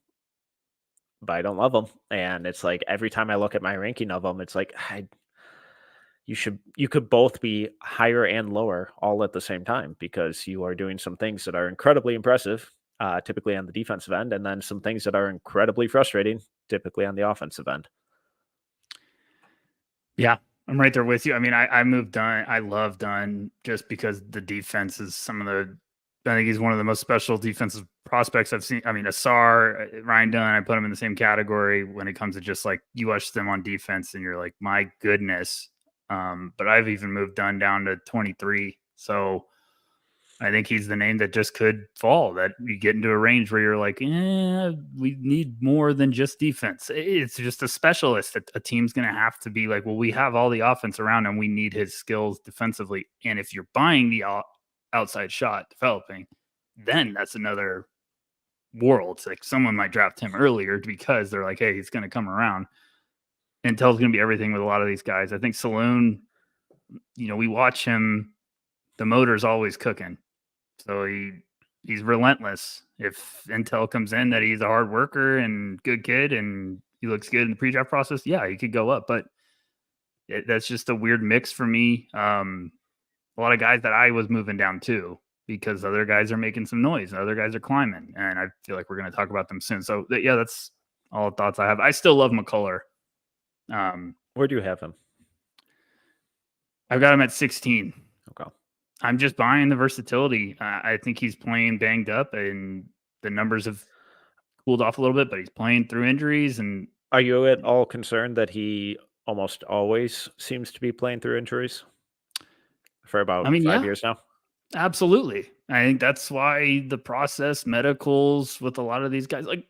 but I don't love them. And it's like, every time I look at my ranking of them, it's like, you could both be higher and lower all at the same time, because you are doing some things that are incredibly impressive, typically on the defensive end, and then some things that are incredibly frustrating, typically on the offensive end. Yeah. I'm right there with you. I mean, I moved Dunn. I love Dunn just because the defense is I think he's one of the most special defensive prospects I've seen. I mean, Asar, Ryan Dunn, I put him in the same category when it comes to just like you watch them on defense and you're like, my goodness. But I've even moved Dunn down to 23. So I think he's the name that just could fall, that you get into a range where you're like, we need more than just defense. It's just a specialist that a team's going to have to be like, well, we have all the offense around him. We need his skills defensively. And if you're buying the outside shot developing, then that's another world. It's like someone might draft him earlier because they're like, hey, he's going to come around. Intel's going to be everything with a lot of these guys. I think Saloon, we watch him. The motor's always cooking. So he's relentless. If Intel comes in that he's a hard worker and good kid and he looks good in the pre-draft process, yeah, he could go up. But that's just a weird mix for me. A lot of guys that I was moving down to because other guys are making some noise and other guys are climbing. And I feel like we're going to talk about them soon. So, yeah, that's all the thoughts I have. I still love McCullar. Where do you have him? I've got him at 16. Okay. I'm just buying the versatility. I think he's playing banged up and the numbers have cooled off a little bit, but he's playing through injuries. And are you at all concerned that he almost always seems to be playing through injuries for about 5 years now? Absolutely. I think that's why the process, medicals with a lot of these guys, like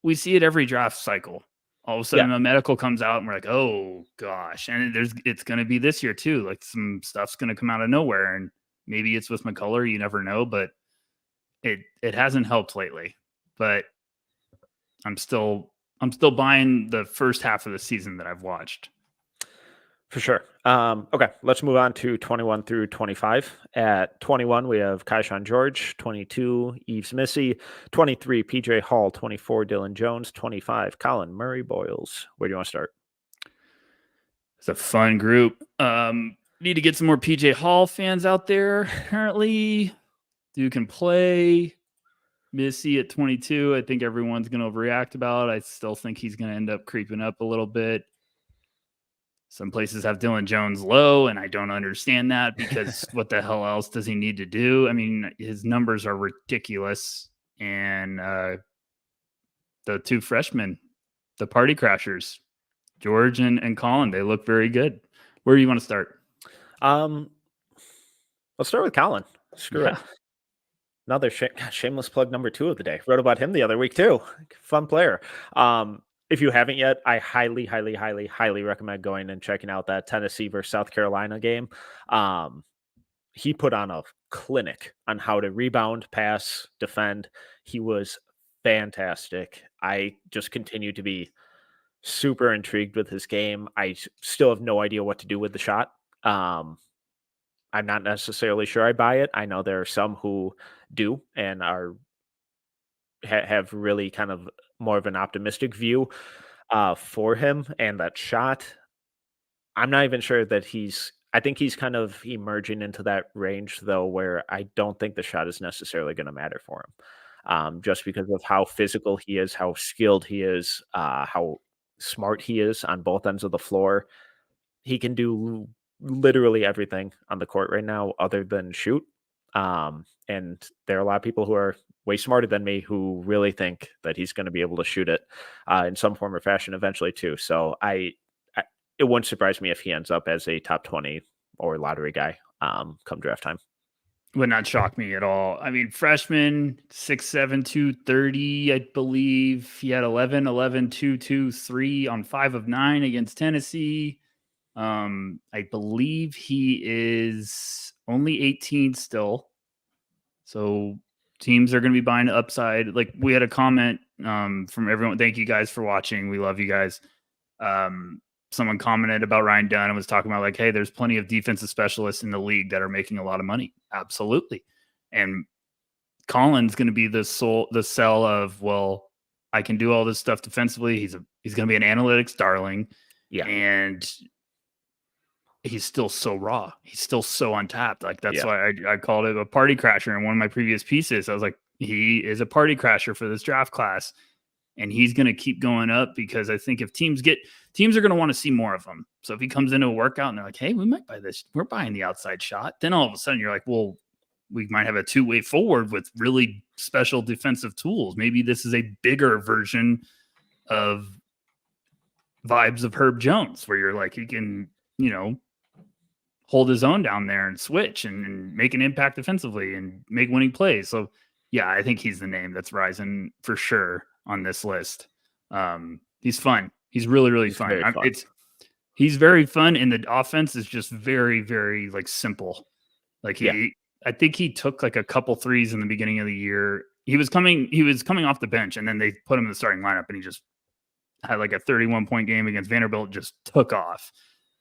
we see it every draft cycle. All of a sudden a medical comes out and we're like, oh gosh. And it's going to be this year too. Like some stuff's going to come out of nowhere. And maybe it's with McCullar, you never know, but it hasn't helped lately. But I'm still buying the first half of the season that I've watched. For sure. Okay, let's move on to 21 through 25. At 21, we have Kaishan George, 22, Yves Missy, 23, PJ Hall, 24, Dylan Jones, 25, Colin Murray Boyles. Where do you want to start? It's a fun group. Need to get some more PJ Hall fans out there. Apparently, Duke can play. Missy at 22, I think everyone's going to overreact about. I still think he's going to end up creeping up a little bit. Some places have Dylan Jones low, and I don't understand that because what the hell else does he need to do? I mean, his numbers are ridiculous. And the two freshmen, the party crashers, George and Colin, they look very good. Where do you want to start? Let's start with Colin. Screw it. Another shameless plug number 2 of the day. Wrote about him the other week too. Fun player. If you haven't yet, I highly, highly, highly, highly recommend going and checking out that Tennessee versus South Carolina game. He put on a clinic on how to rebound, pass, defend. He was fantastic. I just continue to be super intrigued with his game. I still have no idea what to do with the shot. I'm not necessarily sure I buy it. I know there are some who do and have really kind of more of an optimistic view for him and that shot. I'm not even sure that I think he's kind of emerging into that range though, where I don't think the shot is necessarily going to matter for him. Just because of how physical he is, how skilled he is, how smart he is on both ends of the floor. He can do literally everything on the court right now other than shoot. And there are a lot of people who are way smarter than me who really think that he's going to be able to shoot it in some form or fashion eventually too. So it wouldn't surprise me if he ends up as a top 20 or lottery guy come draft time. Would not shock me at all. I mean, freshman, 6'7", 230, I believe. He had 11, 2, 2, 3 on 5 of 9 against Tennessee. I believe he is only 18 still. So teams are going to be buying the upside. Like we had a comment from everyone. Thank you guys for watching. We love you guys. Someone commented about Ryan Dunn and was talking about like, hey, there's plenty of defensive specialists in the league that are making a lot of money. Absolutely. And Colin's going to be the sell of, well, I can do all this stuff defensively. He's going to be an analytics darling. Yeah. And he's still so raw. He's still so untapped. Like that's why I called it a party crasher in one of my previous pieces. I was like, he is a party crasher for this draft class. and he's going to keep going up because I think if teams are going to want to see more of him. So if he comes into a workout and they're like, hey, we might buy this, we're buying the outside shot, then all of a sudden you're like, well, we might have a two-way forward with really special defensive tools. Maybe this is a bigger version of vibes of Herb Jones, where you're like, he can, hold his own down there and switch and make an impact defensively and make winning plays. So yeah, I think he's the name that's rising for sure on this list. He's fun. He's really, really fun. He's very fun. And the offense is just very, very like simple. Like I think he took like a couple threes in the beginning of the year. He was coming off the bench, and then they put him in the starting lineup, and he just had like a 31-point game against Vanderbilt, just took off.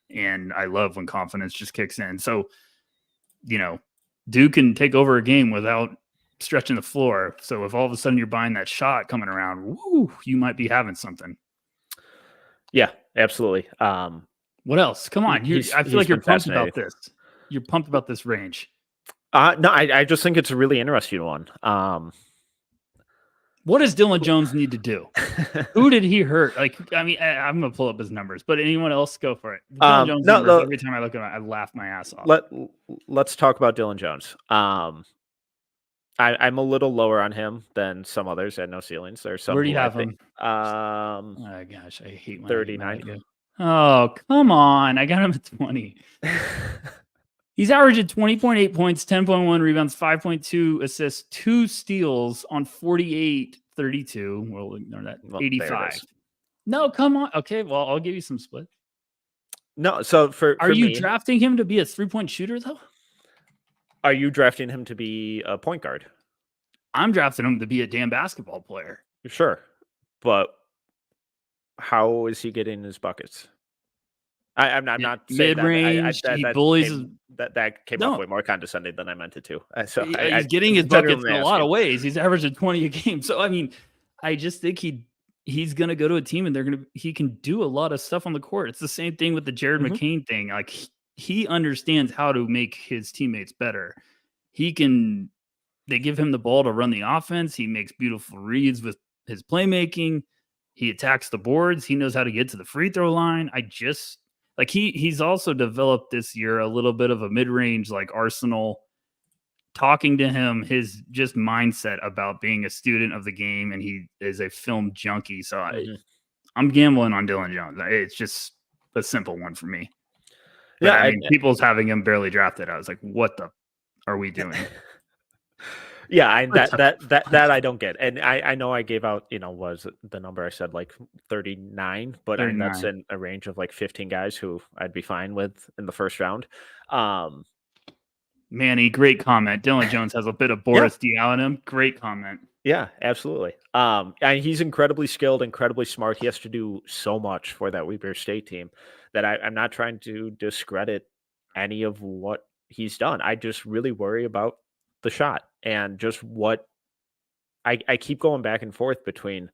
And I love when confidence just kicks in. So, Duke can take over a game without stretching the floor. So if all of a sudden you're buying that shot coming around, woo, you might be having something. Yeah, absolutely. What else? Come on. I feel like you're pumped about this. You're pumped about this range. No, I just think it's a really interesting one. What does Dylan Jones need to do? Who did he hurt? Like, I mean, I'm going to pull up his numbers, but anyone else, go for it. Dylan Jones numbers, every time I look at him, I laugh my ass off. Let's talk about Dylan Jones. I'm a little lower on him than some others at No Ceilings. There's some. Where do you have him? Oh gosh, I hate when 39. Oh, come on. I got him at 20. He's averaging 20.8 points, 10.1 rebounds, 5.2 assists, 2 steals on 48, 32. We'll ignore that. 85. No, come on. Okay, well, I'll give you some split. No, so are you drafting him to be a 3-point shooter, though? Are you drafting him to be a point guard? I'm drafting him to be a damn basketball player. Sure. But how is he getting his buckets? I'm not saying mid-range. He bullies. That came off way more condescending than I meant it to. So he's getting his buckets in a lot of ways. He's averaging 20 a game. So I mean, I just think he's going to go to a team and he can do a lot of stuff on the court. It's the same thing with the Jared McCain thing. Like he understands how to make his teammates better. They give him the ball to run the offense. He makes beautiful reads with his playmaking. He attacks the boards. He knows how to get to the free throw line. Like he's also developed this year a little bit of a mid-range like arsenal. Talking to him, his just mindset about being a student of the game, and he is a film junkie. So I'm gambling on Dylan Jones. It's just a simple one for me. But, I mean, people's having him barely drafted. I was like, what the are we doing? Yeah, that I don't get. And I know I gave out, was the number I said like 39, but 39. That's in a range of like 15 guys who I'd be fine with in the first round. Manny, great comment. Dylan Jones has a bit of Boris Diaw in him. Great comment. Yeah, absolutely. And he's incredibly skilled, incredibly smart. He has to do so much for that Weber State team that I'm not trying to discredit any of what he's done. I just really worry about the shot and just what I keep going back and forth between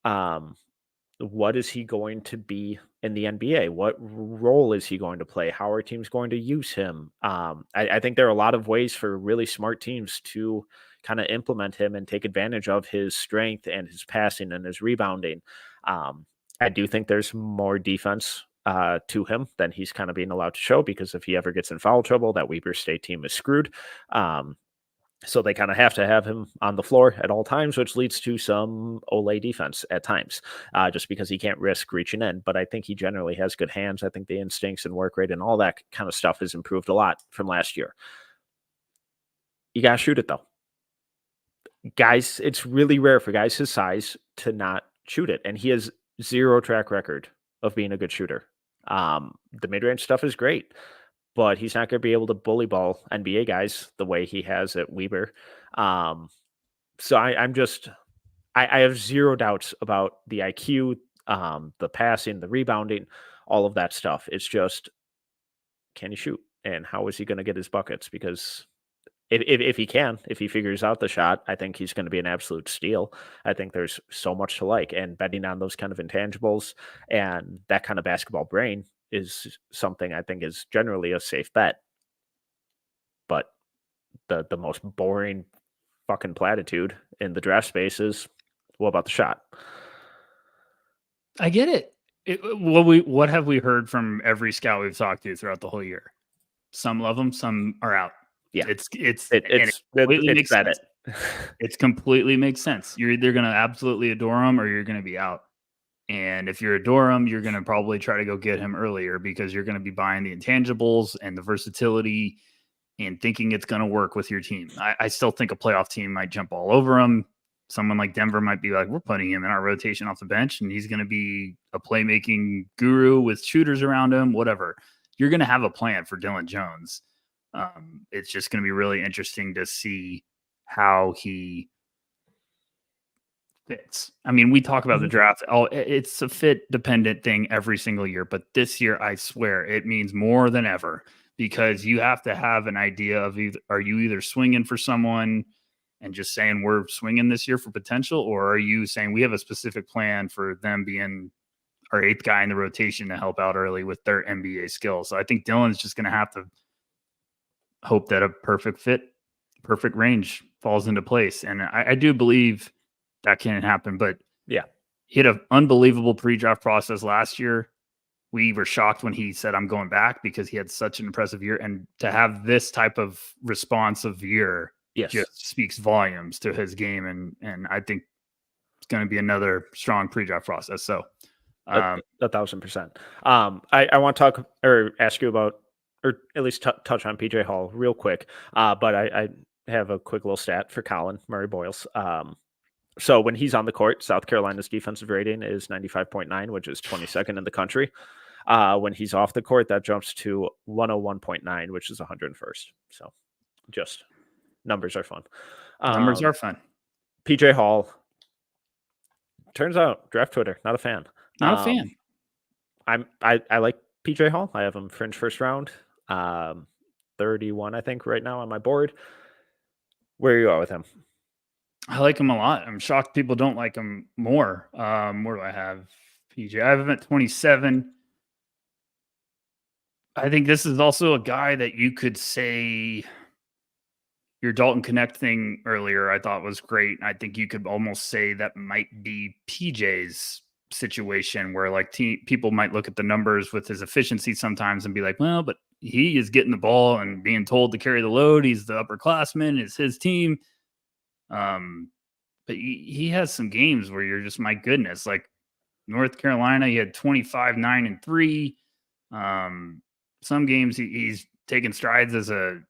what is he going to be in the NBA? What role is he going to play? How are teams going to use him? I think there are a lot of ways for really smart teams to kind of implement him and take advantage of his strength and his passing and his rebounding. I do think there's more defense to him than he's kind of being allowed to show, because if he ever gets in foul trouble, that Weber State team is screwed. So they kind of have to have him on the floor at all times, which leads to some Olay defense at times, just because he can't risk reaching in. But I think he generally has good hands. I think the instincts and work rate and all that kind of stuff has improved a lot from last year. You got to shoot it, though. Guys, it's really rare for guys his size to not shoot it. And he has zero track record of being a good shooter. The mid-range stuff is great, but he's not going to be able to bully ball NBA guys the way he has at Weber. So I have zero doubts about the IQ, the passing, the rebounding, all of that stuff. It's just, can he shoot? And how is he going to get his buckets? Because if he figures out the shot, I think he's going to be an absolute steal. I think there's so much to like, and betting on those kind of intangibles and that kind of basketball brain is something I think is generally a safe bet. But the most boring fucking platitude in the draft space is What about the shot? I get it. What have we heard from every scout we've talked to throughout the whole year? Some love him, some are out. Yeah, It completely it's makes sense. it. It completely makes sense. You're either going to absolutely adore him or you're going to be out. And if you adore him, you're going to probably try to go get him earlier because you're going to be buying the intangibles and the versatility and thinking it's going to work with your team. I still think a playoff team might jump all over him. Someone like Denver might be like, we're putting him in our rotation off the bench and he's going to be a playmaking guru with shooters around him, whatever. You're going to have a plan for Dylan Jones. It's just going to be really interesting to see how he fits. I mean, we talk about the draft. Oh, it's a fit dependent thing every single year, but this year, I swear it means more than ever because you have to have an idea of are you either swinging for someone and just saying we're swinging this year for potential, or are you saying we have a specific plan for them being our eighth guy in the rotation to help out early with their NBA skills? So I think Dylan's just going to have to hope that a perfect fit, perfect range falls into place. And I do believe that can happen, but yeah, he had an unbelievable pre-draft process last year. We were shocked when he said, I'm going back because he had such an impressive year. And to have this type of responsive year just speaks volumes to his game. And I think it's going to be another strong pre-draft process. So 1,000%. I want to talk or ask you about, or at least touch on PJ Hall real quick. But I have a quick little stat for Colin Murray-Boyles. So when he's on the court, South Carolina's defensive rating is 95.9, which is 22nd in the country. When he's off the court, that jumps to 101.9, which is 101st. So just numbers are fun. Numbers are fun. PJ Hall, turns out, draft Twitter, not a fan. Not a fan. I like PJ Hall. I have him fringe first round. 31, I think, right now on my board. Where are you at with him? I like him a lot. I'm shocked people don't like him more. Where do I have PJ? I have him at 27. I think this is also a guy that you could say your Dalton Connect thing earlier, I thought was great. I think you could almost say that might be PJ's situation where like people might look at the numbers with his efficiency sometimes and be like, well, but he is getting the ball and being told to carry the load. He's the upperclassman. It's his team. But he has some games where you're just, my goodness, like North Carolina, he had 25, 9, and 3. Some games he's taken strides as a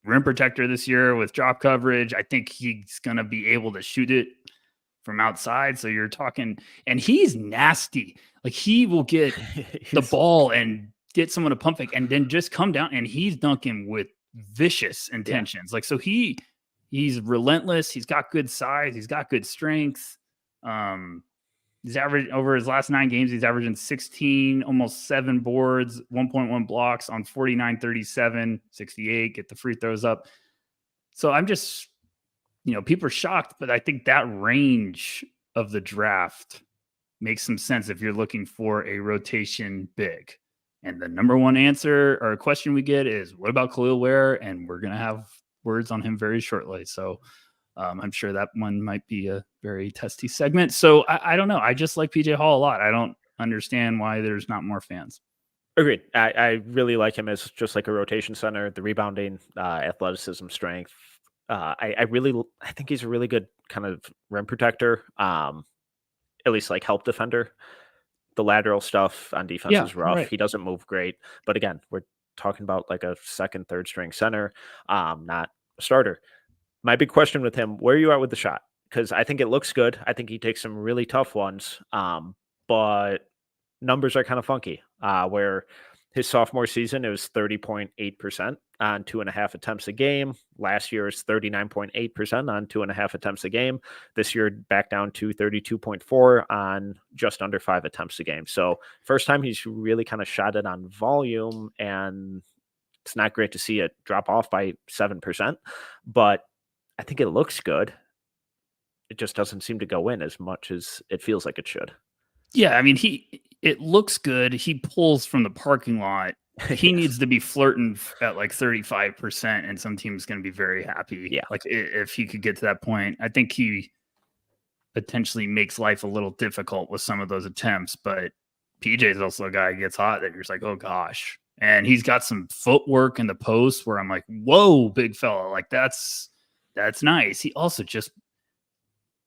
rim protector this year with drop coverage. I think he's going to be able to shoot it from outside. So you're talking, and he's nasty. Like he will get the ball and get someone to pump fake and then just come down and he's dunking with vicious intentions. Yeah. Like, so he's relentless. He's got good size. He's got good strength. He's averaged over his last 9 games. He's averaging 16, almost 7 boards, 1.1 blocks on 49, 37, 68, get the free throws up. So I'm just, people are shocked, but I think that range of the draft makes some sense if you're looking for a rotation big. And the number one answer or question we get is, what about Kel'el Ware? And we're going to have words on him very shortly. So I'm sure that one might be a very testy segment. So I don't know. I just like PJ Hall a lot. I don't understand why there's not more fans. Agreed. I really like him as just like a rotation center, the rebounding, athleticism, strength. I think he's a really good kind of rim protector, at least like help defender. The lateral stuff on defense is rough. Right. He doesn't move great. But again, we're talking about like a second, third string center, not a starter. My big question with him, where are you at with the shot? Because I think it looks good. I think he takes some really tough ones, but numbers are kind of funky. Where his sophomore season, it was 30.8% on 2.5 attempts a game. Last year is 39.8% on 2.5 attempts a game. This year, back down to 32.4 on just under 5 attempts a game. So first time he's really kind of shot it on volume, and it's not great to see it drop off by 7%, but I think it looks good. It just doesn't seem to go in as much as it feels like it should. Yeah, I mean, it looks good. He pulls from the parking lot. He needs to be flirting at like 35%, and some team's going to be very happy. Yeah, like if he could get to that point. I think he potentially makes life a little difficult with some of those attempts. But PJ is also a guy who gets hot that you're just like, oh gosh. And he's got some footwork in the post where I'm like, whoa, big fella. Like that's nice. He also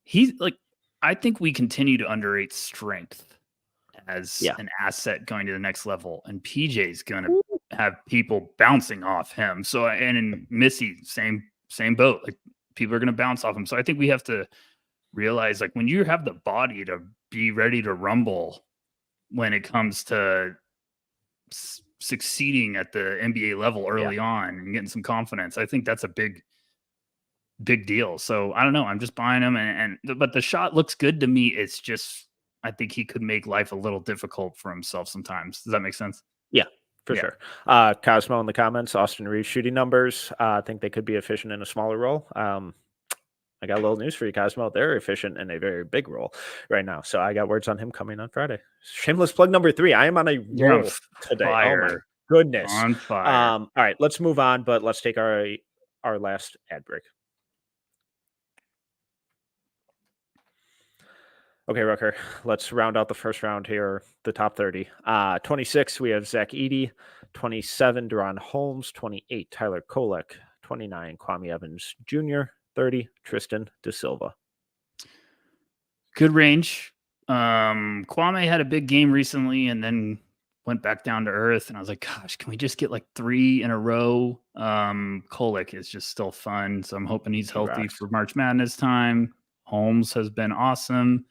he's like, I think we continue to underrate strength as an asset going to the next level. And PJ's going to have people bouncing off him. So, and in Missy, same boat. Like people are going to bounce off him. So I think we have to realize, like, when you have the body to be ready to rumble when it comes to succeeding at the NBA level early on and getting some confidence, I think that's a big deal. So I don't know. I'm just buying him, but the shot looks good to me. It's just, I think he could make life a little difficult for himself sometimes. Does that make sense? Yeah, for sure. Cosmo in the comments, Austin Reeves shooting numbers. I think they could be efficient in a smaller role. I got a little news for you, Cosmo. They're efficient in a very big role right now. So I got words on him coming on Friday. Shameless plug number 3. I am on a roll today. Fire. Oh my goodness. On fire. All right, let's move on, but let's take our last ad break. Okay, Rucker, let's round out the first round here, the top 30. 26, we have Zach Edey. 27, Deron Holmes. 28, Tyler Kolek. 29, Kwame Evans Jr. 30, Tristan De Silva. Good range. Kwame had a big game recently and then went back down to earth. And I was like, gosh, can we just get like 3 in a row? Kolek is just still fun. So I'm hoping he's healthy for March Madness time. Holmes has been awesome.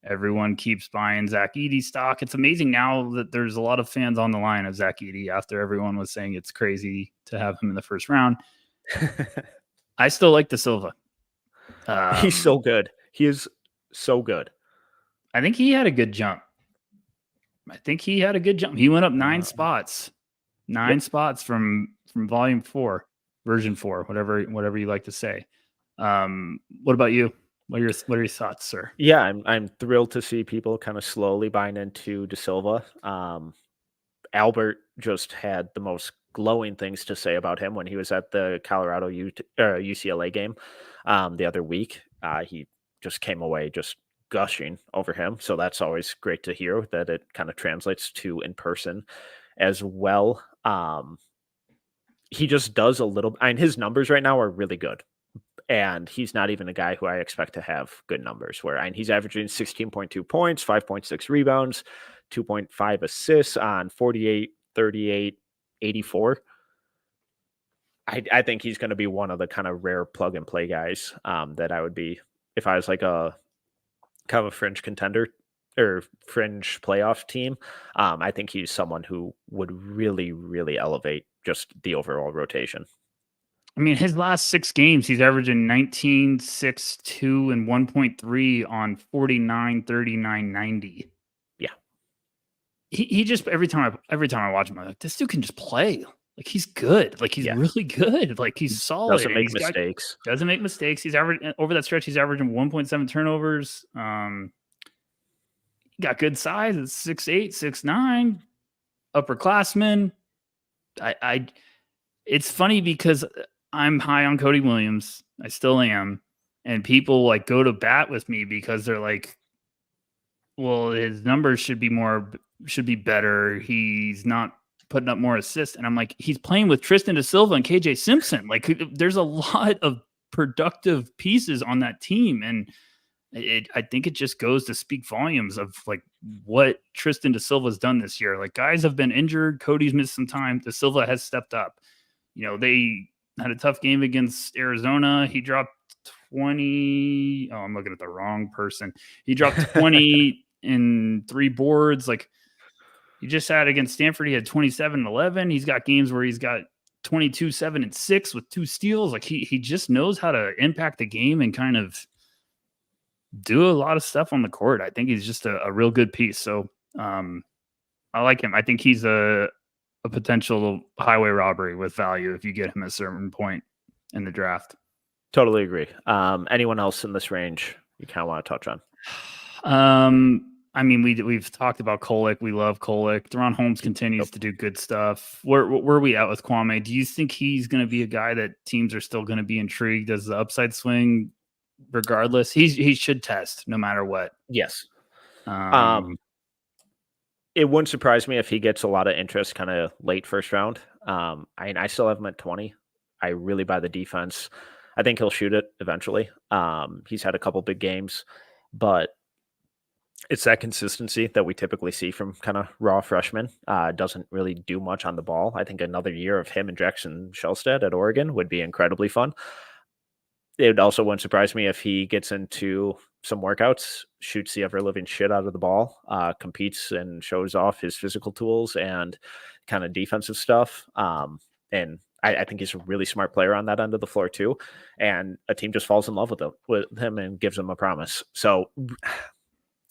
Everyone keeps buying Zach Edey stock. It's amazing now that there's a lot of fans on the line of Zach Edey after everyone was saying it's crazy to have him in the first round. I still like De Silva. He's so good. He is so good. I think he had a good jump. He went up 9 spots. 9 spots from volume 4, version 4, whatever you like to say. What about you? What are your thoughts, sir? Yeah, I'm thrilled to see people kind of slowly buying into De Silva. Albert just had the most glowing things to say about him when he was at the Colorado UCLA game the other week. He just came away just gushing over him. So that's always great to hear that it kind of translates to in person as well. He just does a little, his numbers right now are really good. And he's not even a guy who I expect to have good numbers, where he's averaging 16.2 points, 5.6 rebounds, 2.5 assists on 48, 38, 84. I think he's going to be one of the kind of rare plug and play guys that I would be if I was like a kind of a fringe contender or fringe playoff team. I think he's someone who would really, really elevate just the overall rotation. I mean, his last 6 games, he's averaging 19, 6, 2, and 1.3 on 49, 39, 90. Yeah. He just, every time I watch him, I'm like, this dude can just play. Like, he's good. Like, he's really good. Like, he's solid. Doesn't make mistakes. Doesn't make mistakes. He's averaging, over that stretch, he's averaging 1.7 turnovers. He got good size. It's 6'8", 6'9", upperclassman. It's funny because I'm high on Cody Williams. I still am. And people like go to bat with me because they're like, well, his numbers should be better. He's not putting up more assists. And I'm like, he's playing with Tristan De Silva and KJ Simpson. Like, there's a lot of productive pieces on that team. And I think it just goes to speak volumes of like what Tristan De Silva's done this year. Like, guys have been injured. Cody's missed some time. De Silva has stepped up. You know, they had a tough game against Arizona. He dropped 20. Oh, I'm looking at the wrong person. He dropped 20 in 3 boards. Like, he just had against Stanford, he had 27 and 11. He's got games where he's got 22, 7, and 6 with 2 steals. Like, he just knows how to impact the game and kind of do a lot of stuff on the court. I think he's just a real good piece. So I like him. I think he's a potential highway robbery with value if you get him at a certain point in the draft. Totally agree. Anyone else in this range you kind of want to touch on? I mean, we've talked about Kolek. We love Kolek. Deron Holmes continues to do good stuff. Where are we at with Kwame? Do you think he's going to be a guy that teams are still going to be intrigued? Does the upside swing regardless. He should test no matter what. Yes. Um, It wouldn't surprise me if he gets a lot of interest kind of late first round. I still have him at 20. I really buy the defense. I think he'll shoot it eventually. He's had a couple big games, but it's that consistency that we typically see from kind of raw freshmen. Doesn't really do much on the ball. I think another year of him and Jackson Shellstead at Oregon would be incredibly fun. It also wouldn't surprise me if he gets into some workouts, shoots the ever living shit out of the ball, competes and shows off his physical tools and kind of defensive stuff. And I think he's a really smart player on that end of the floor too. And a team just falls in love with him and gives him a promise. So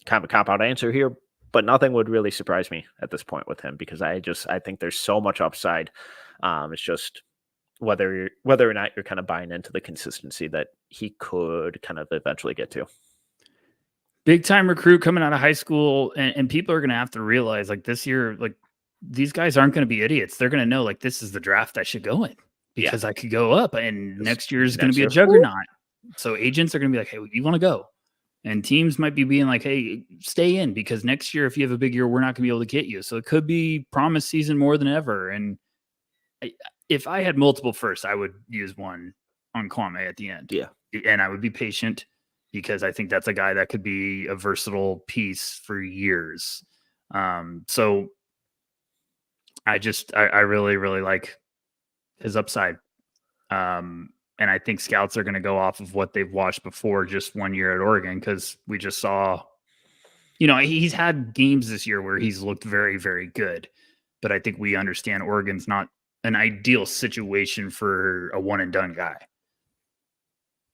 kind of a cop out answer here, but nothing would really surprise me at this point with him because I think there's so much upside. It's just whether or not you're kind of buying into the consistency that he could kind of eventually get to. Big time recruit coming out of high school, and people are going to have to realize like this year, like these guys aren't going to be idiots. They're going to know like this is the draft I should go in because I could go up, and next year is going to be a juggernaut. So agents are going to be like, hey, you want to go? And teams might be being like, hey, stay in because next year, if you have a big year, we're not going to be able to get you. So it could be promise season more than ever. And if I had multiple firsts, I would use one on Kwame at the end. Yeah. And I would be patient because I think that's a guy that could be a versatile piece for years. So I really, really like his upside. And I think scouts are going to go off of what they've watched before just 1 year at Oregon because we just saw, he's had games this year where he's looked very, very good. But I think we understand Oregon's not an ideal situation for a one and done guy.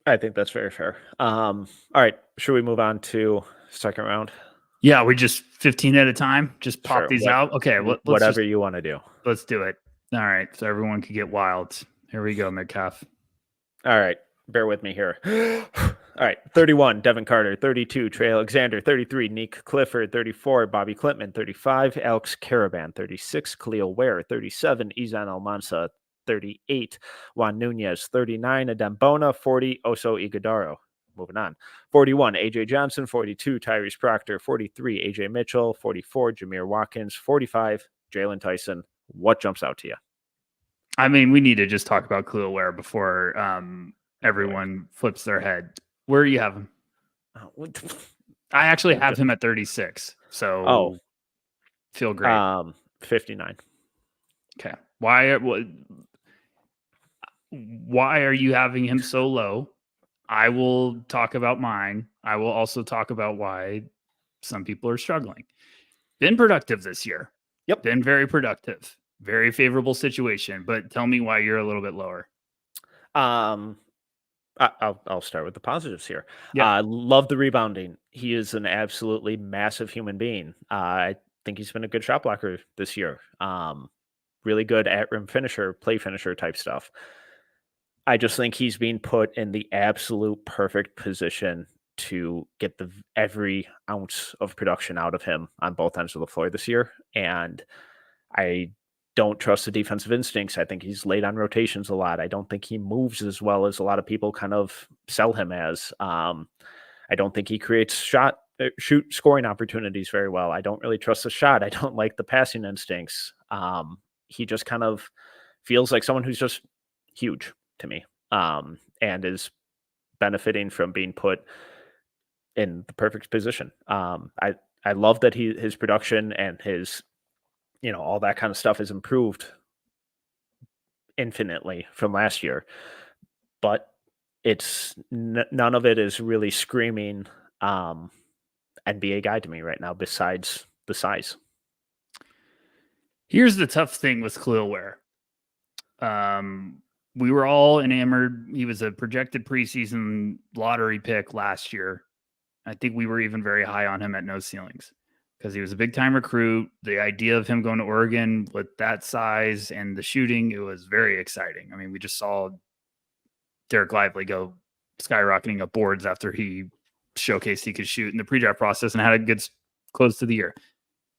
I think that's very fair. All right. Should we move on to second round? Yeah, we just 15 at a time. Just pop these out. Okay. Whatever you want to do. Let's do it. All right. So everyone can get wild. Here we go, Metcalf. All right. Bear with me here. All right. 31, Devin Carter. 32, Trey Alexander. 33, Nick Clifford. 34, Bobby Klintman. 35, Alex Caravan. 36, Kel'el Ware. 37, Izan Almansa. 38, Juan Nunez. 39, Adem Bona. 40, Oso Iguodaro. Moving on. 41, AJ Johnson. 42, Tyrese Proctor. 43, AJ Mitchell. 44, Jameer Watkins. 45, Jalen Tyson. What jumps out to you? I mean, we need to just talk about Kel'el Ware before everyone flips their head. Where do you have him? I actually have him at 36. So feel great. 59. Okay. Why are you having him so low? I will talk about mine. I will also talk about why some people are struggling. Been productive this year. Yep. Been very productive. Very favorable situation. But tell me why you're a little bit lower. I'll start with the positives here. Yeah. Love the rebounding. He is an absolutely massive human being. I think he's been a good shot blocker this year. Really good at rim finisher, play finisher type stuff. I just think he's being put in the absolute perfect position to get every ounce of production out of him on both ends of the floor this year. And I don't trust the defensive instincts. I think he's late on rotations a lot. I don't think he moves as well as a lot of people kind of sell him as. I don't think he creates shoot scoring opportunities very well. I don't really trust the shot. I don't like the passing instincts. He just kind of feels like someone who's just huge to me, and is benefiting from being put in the perfect position. I love that his production and his, all that kind of stuff has improved infinitely from last year, but it's none of it is really screaming NBA guy to me right now, besides the size. Here's the tough thing with Kel'el Ware. We were all enamored. He was a projected preseason lottery pick last year. I think we were even very high on him at No Ceilings because he was a big time recruit. The idea of him going to Oregon with that size and the shooting, it was very exciting. I mean, we just saw Derek Lively go skyrocketing up boards after he showcased he could shoot in the pre-draft process and had a good close to the year.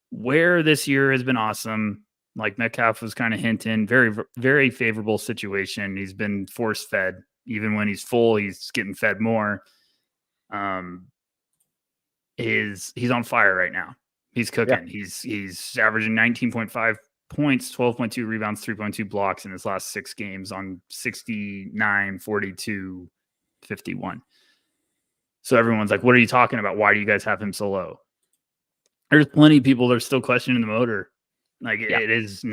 Where this year has been awesome. Like Metcalf was kind of hinting, very, very favorable situation. He's been force fed. Even when he's full, he's getting fed more. He's on fire right now. He's cooking. Yeah. He's averaging 19.5 points, 12.2 rebounds, 3.2 blocks in his last 6 games on 69, 42, 51. So everyone's like, what are you talking about? Why do you guys have him so low? There's plenty of people that are still questioning the motor. Like it is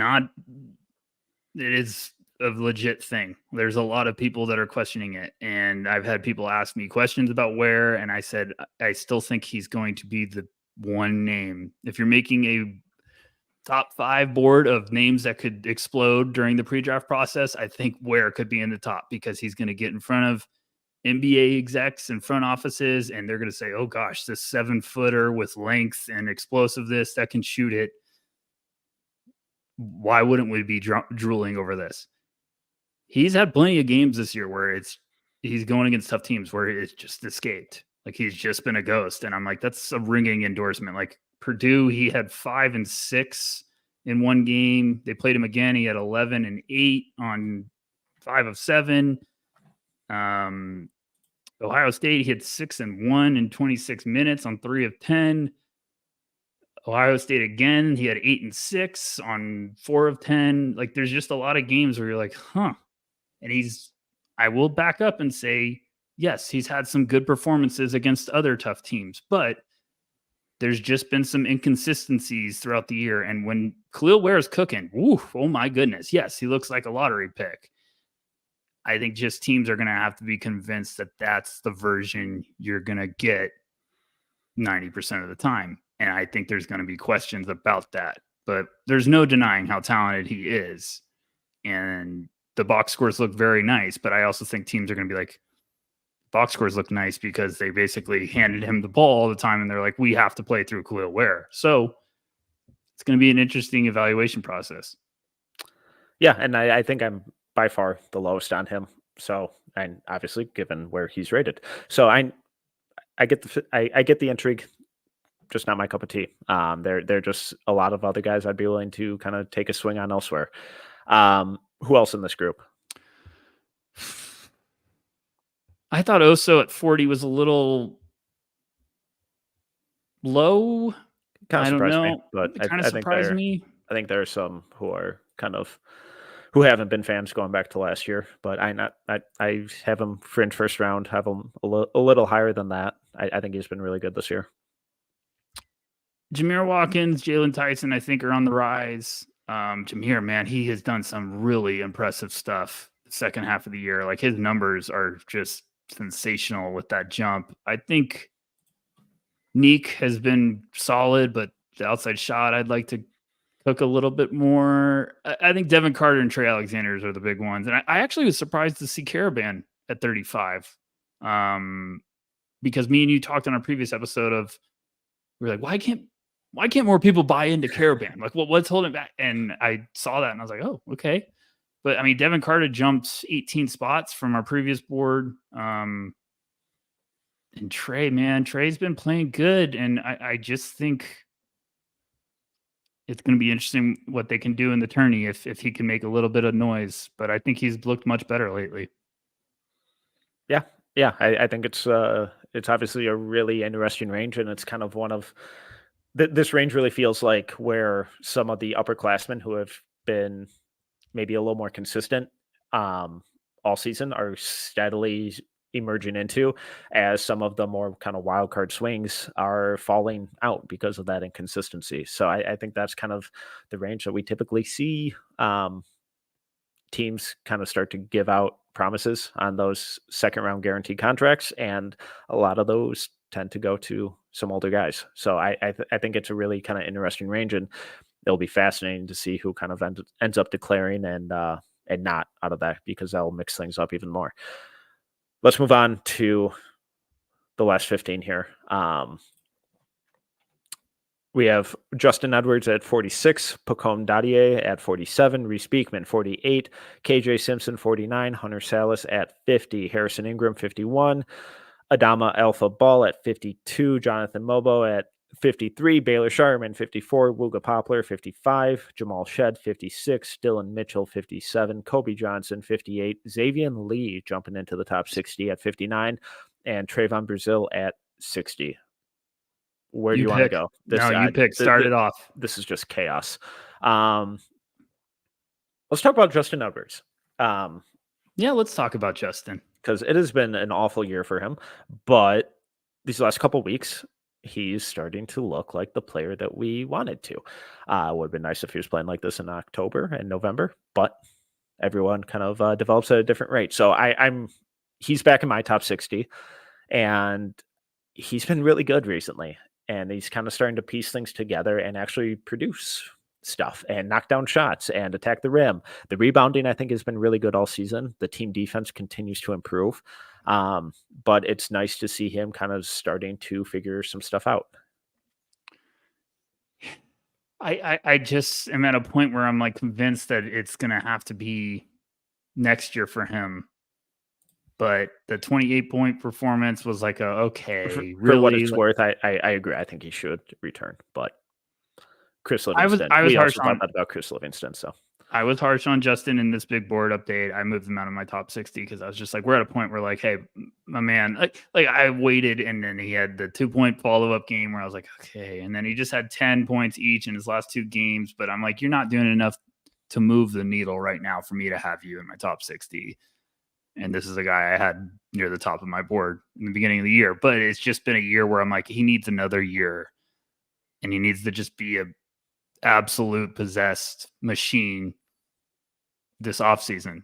a legit thing. There's a lot of people that are questioning it. And I've had people ask me questions about Ware, and I said, I still think he's going to be the one name. If you're making a top 5 board of names that could explode during the pre-draft process, I think Ware could be in the top, because he's going to get in front of NBA execs and front offices, and they're going to say, oh gosh, this 7-footer with length and explosiveness that can shoot it. Why wouldn't we be drooling over this? He's had plenty of games this year where he's going against tough teams where it's just escaped. Like he's just been a ghost. And I'm like, that's a ringing endorsement. Like Purdue, he had 5 and 6 in one game. They played him again. He had 11 and 8 on 5 of 7. Ohio State, he had 6 and 1 in 26 minutes on 3 of 10. Ohio State again, he had 8 and 6 on 4 of 10. Like there's just a lot of games where you're like, huh. And I will back up and say, yes, he's had some good performances against other tough teams, but there's just been some inconsistencies throughout the year. And when Kel'el Ware is cooking, oh my goodness, yes, he looks like a lottery pick. I think just teams are going to have to be convinced that that's the version you're going to get 90% of the time. And I think there's going to be questions about that. But there's no denying how talented he is. And the box scores look very nice. But I also think teams are going to be like, box scores look nice because they basically handed him the ball all the time. And they're like, we have to play through Kel'el Ware. So it's going to be an interesting evaluation process. Yeah. And I think I'm by far the lowest on him. So, and obviously given where he's rated. So I get the intrigue. Just not my cup of tea. They're just a lot of other guys I'd be willing to kind of take a swing on elsewhere. Who else in this group? I thought Oso at 40 was a little low. Kind of surprised me, but It kind of surprised me. I think there are some who haven't been fans going back to last year, but I have him fringe first round, have him a little higher than that. I think he's been really good this year. Jameer Watkins, Jalen Tyson, I think are on the rise. Jameer, man, he has done some really impressive stuff the second half of the year. Like his numbers are just sensational with that jump. I think Neek has been solid, but the outside shot I'd like to cook a little bit more. I think Devin Carter and Trey Alexanders are the big ones. And I actually was surprised to see Caravan at 35. Because me and you talked on our previous episode of, we were like, why can't more people buy into Caravan? Like, what's holding back? And I saw that and I was like, oh, okay. But I mean, Devin Carter jumped 18 spots from our previous board. And Trey's been playing good. And I just think it's going to be interesting what they can do in the tourney if he can make a little bit of noise. But I think he's looked much better lately. Yeah. Yeah. I think it's obviously a really interesting range, and it's kind of one of this range really feels like where some of the upperclassmen who have been maybe a little more consistent all season are steadily emerging into, as some of the more kind of wild card swings are falling out because of that inconsistency. So I think that's kind of the range that we typically see teams kind of start to give out promises on those second round guaranteed contracts, and a lot of those tend to go to some older guys. So I think it's a really kind of interesting range, and it'll be fascinating to see who kind of ends up declaring and not out of that, because that'll mix things up even more. Let's move on to the last 15 here. We have Justin Edwards at 46, Pacome Dadier at 47, Reese Beekman 48, KJ Simpson 49, Hunter Salas at 50, Harrison Ingram 51, Adama Alpha Ball at 52, Jonathan Mobo at 53, Baylor Sharman 54, Wooga Poplar 55, Jamal Shed 56, Dylan Mitchell 57, Kobe Johnson 58, Xavier Lee jumping into the top 60 at 59, and Trayvon Brazil at 60. Where do You you want to pick. go? No, you pick. Start it off. This is just chaos. Let's talk about Justin Edwards. Yeah, let's talk about Justin. Because it has been an awful year for him. But these last couple of weeks, he's starting to look like the player that we wanted to. Would have been nice if he was playing like this in October and November, but everyone kind of develops at a different rate. So he's back in my top 60, and he's been really good recently. And he's kind of starting to piece things together and actually produce stuff and knock down shots and attack the rim. The rebounding, I think, has been really good all season. The team defense continues to improve. But it's nice to see him kind of starting to figure some stuff out. I just am at a point where I'm like convinced that it's going to have to be next year for him. But the 28-point performance was like, okay, for what it's worth, I agree. I think he should return, but Chris Livingston. I was we harsh also thought that about Chris Livingston. So I was harsh on Justin in this big board update. I moved him out of my top 60 because I was just like, we're at a point where like, hey, my man, like I waited, and then he had the 2-point follow-up game where I was like, okay, and then he just had 10 points each in his last 2 games. But I'm like, you're not doing enough to move the needle right now for me to have you in my top 60. And this is a guy I had near the top of my board in the beginning of the year. But it's just been a year where I'm like, he needs another year, and he needs to just be a absolute possessed machine this offseason.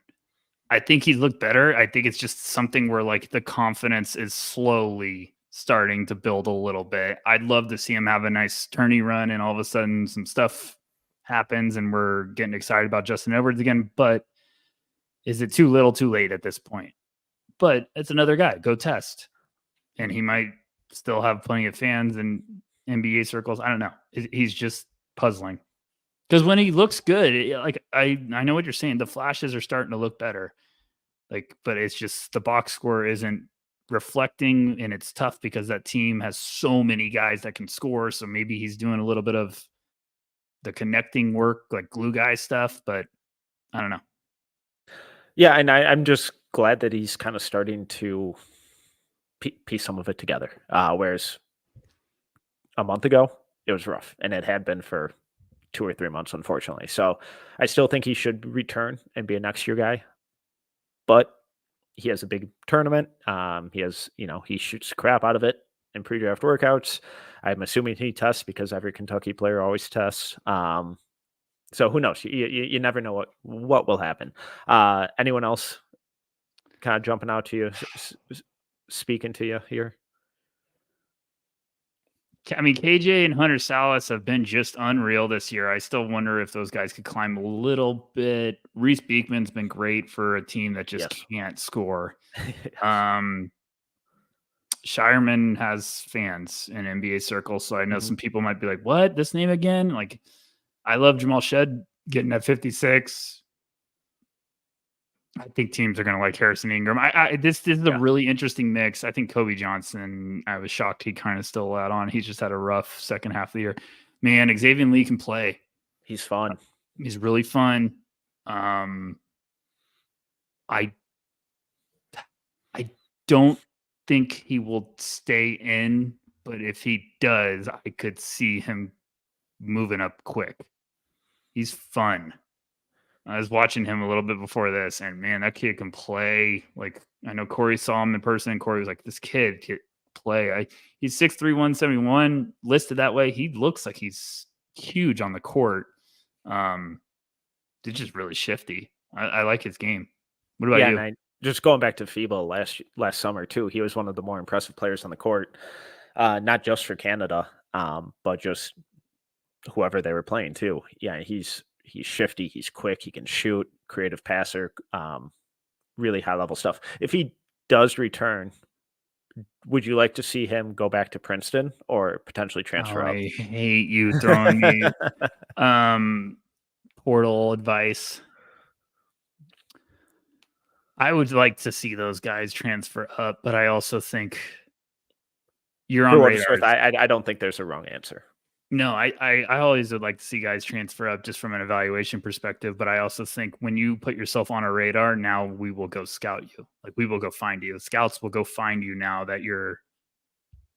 I think he's looked better. I think it's just something where like the confidence is slowly starting to build a little bit. I'd love to see him have a nice tourney run, and all of a sudden some stuff happens and we're getting excited about Justin Edwards again. But is it too little too late at this point? But it's another guy. Go test. And he might still have plenty of fans in NBA circles. I don't know. He's just puzzling. Because when he looks good, like I know what you're saying. The flashes are starting to look better. Like, but it's just the box score isn't reflecting, and it's tough because that team has so many guys that can score. So maybe he's doing a little bit of the connecting work, like glue guy stuff, but I don't know. Yeah, and I'm just glad that he's kind of starting to piece some of it together. Whereas a month ago, it was rough, and it had been for 2 or 3 months, unfortunately. So I still think he should return and be a next year guy. But he has a big tournament. He shoots crap out of it in pre-draft workouts. I'm assuming he tests because every Kentucky player always tests. So who knows? You never know what will happen. Anyone else kind of jumping out to you, speaking to you here? I mean, KJ and Hunter Salas have been just unreal this year. I still wonder if those guys could climb a little bit. Reese Beekman's been great for a team that just can't score. Shireman has fans in NBA circles, so I know some people might be like, what? This name again? Like, I love Jamal Shed getting at 56. I think teams are going to like Harrison Ingram. This is a really interesting mix. I think Kobe Johnson, I was shocked he kind of still out on. He's just had a rough second half of the year. Man, Xavier Lee can play. He's fun. He's really fun. I don't think he will stay in, but if he does, I could see him moving up quick. He's fun. I was watching him a little bit before this, and man, that kid can play. Like, I know Corey saw him in person, and Corey was like, this kid can play. He's 6'3", 171, listed that way. He looks like he's huge on the court. It's just really shifty. I like his game. What about you? Just going back to FIBA last summer, too, he was one of the more impressive players on the court, not just for Canada, but just whoever they were playing, too. Yeah, he's shifty, he's quick, he can shoot, creative passer, really high-level stuff. If he does return, would you like to see him go back to Princeton or potentially transfer up? I hate you throwing me portal advice. I would like to see those guys transfer up, but I also think you're on radar. I don't think there's a wrong answer. No, I always would like to see guys transfer up just from an evaluation perspective, but I also think when you put yourself on a radar, now we will go scout you. Like we will go find you. Scouts will go find you now that you're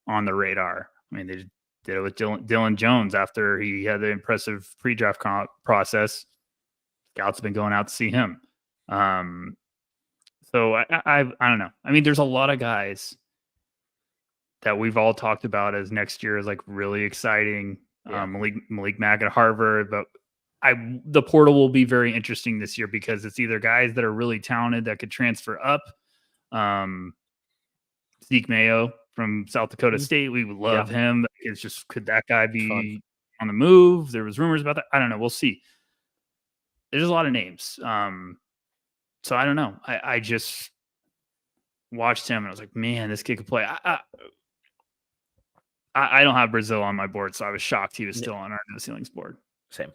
on the radar. I mean, they did it with Dylan Jones after he had the impressive pre-draft process. Scouts have been going out to see him. So I don't know. I mean, there's a lot of guys that we've all talked about as next year is like really exciting. Yeah. Malik Mack at Harvard, but the portal will be very interesting this year because it's either guys that are really talented that could transfer up. Zeke Mayo from South Dakota State, we would love him. It's just, could that guy be on the move? There was rumors about that. I don't know. We'll see. There's a lot of names. So I don't know. I just watched him and I was like, man, this kid could play. I don't have Brazil on my board, so I was shocked he was still on our no ceilings board. Same.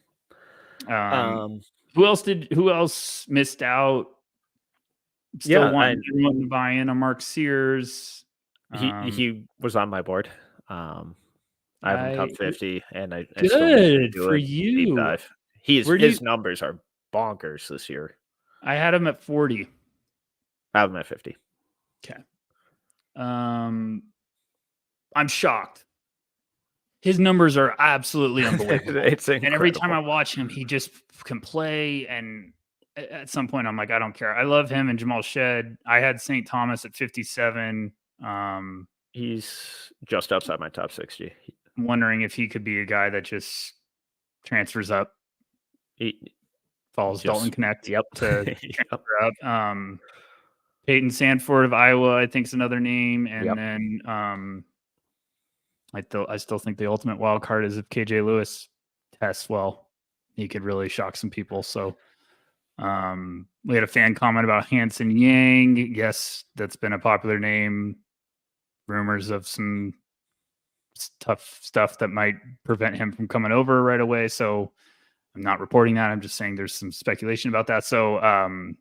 Who else missed out? Still wanting to buy in on Mark Sears. He was on my board. I have him top 50, and I good still need to do for a you. deep dive. His numbers are bonkers this year. I had him at 40. I have him at 50. Okay. I'm shocked. His numbers are absolutely unbelievable. It's incredible. And every time I watch him, he just can play. And at some point, I'm like, I don't care. I love him and Jamal Shed. I had St. Thomas at 57. He's just outside my top 60. I'm wondering if he could be a guy that just transfers up. Follows Dalton Connect to transfer up. Peyton Sanford of Iowa, I think, is another name. And then I still think the ultimate wild card is if KJ Lewis tests well, he could really shock some people. So we had a fan comment about Hanson Yang. Yes, that's been a popular name. Rumors of some tough stuff that might prevent him from coming over right away. So I'm not reporting that. I'm just saying there's some speculation about that. So and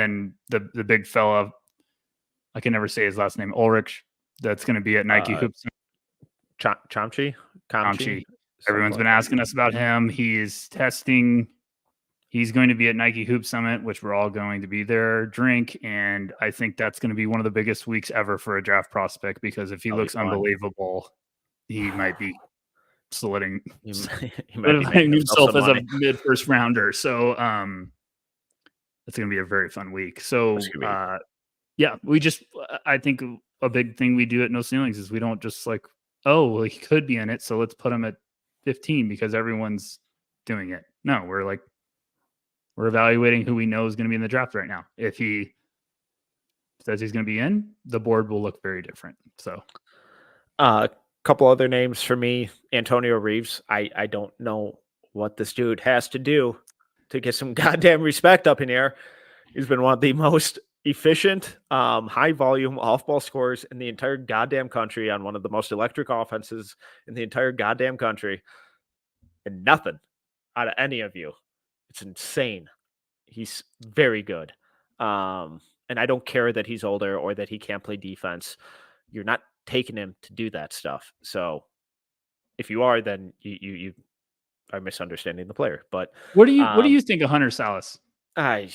then the big fella, I can never say his last name, Ulrich, that's going to be at Nike Hoops. Chomchi. Everyone's been asking us about him. He is testing. He's going to be at Nike Hoop Summit, which we're all going to be there, drink. And I think that's going to be one of the biggest weeks ever for a draft prospect, because if he looks unbelievable, he might be solidifying himself as a mid-first rounder. So it's going to be a very fun week. So I think a big thing we do at No Ceilings is we don't just like, he could be in it, so let's put him at 15 because everyone's doing it. No, we're evaluating who we know is going to be in the draft right now. If he says he's going to be in, the board will look very different. So couple other names for me. Antonio Reeves. I don't know what this dude has to do to get some goddamn respect up in here. He's been one of the most efficient, high volume off-ball scorers in the entire goddamn country on one of the most electric offenses in the entire goddamn country. And nothing out of any of you. It's insane. He's very good. And I don't care that he's older or that he can't play defense. You're not taking him to do that stuff. So if you are, then you are misunderstanding the player. But what do you think of Hunter Salas? I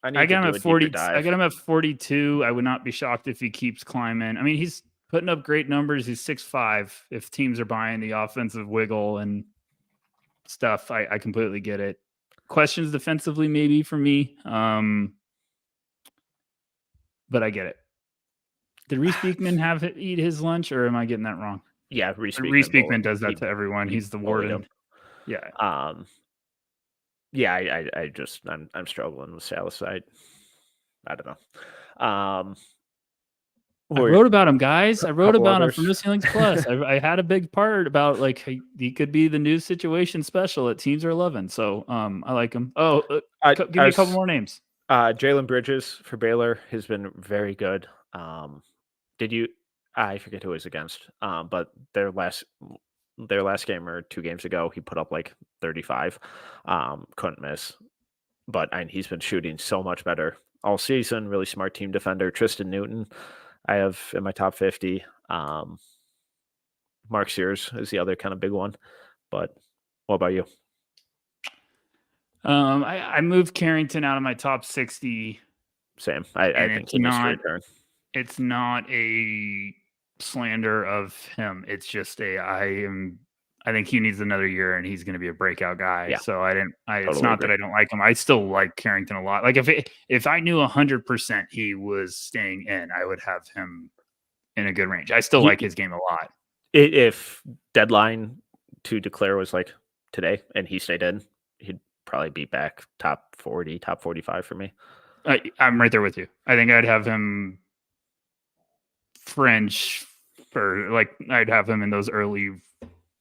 got him at 40. I got him at 42. I would not be shocked if he keeps climbing. I mean, he's putting up great numbers. He's 6'5". If teams are buying the offensive wiggle and stuff, I completely get it. Questions defensively, maybe for me. But I get it. Did Reese Beekman eat his lunch, or am I getting that wrong? Yeah, Reese Beekman does that to everyone. He's the warden. Yeah. I'm struggling with Salas. I don't know. I wrote about him, guys. I wrote about him from No Ceilings Plus. I had a big part about like he could be the new situation special at Teams Are 11. So I like him. Give me a couple more names. Jalen Bridges for Baylor has been very good. I forget who he was against. But their last game or 2 games ago, he put up like 35. Couldn't miss. But he's been shooting so much better all season. Really smart team defender. Tristan Newton, I have in my top 50. Mark Sears is the other kind of big one. But what about you? I moved Carrington out of my top 60. Same. I think he needs to return. It's not a slander of him. It's just I think he needs another year and he's going to be a breakout guy. Yeah, So it's totally not agree. that I don't like him. I still like Carrington a lot. Like if I knew 100% he was staying in, I would have him in a good range. I still like his game a lot. If deadline to declare was like today and he stayed in, he'd probably be back top 40, top 45 for me. I'm right there with you. I think I'd have him fringe for like, I'd have him in those early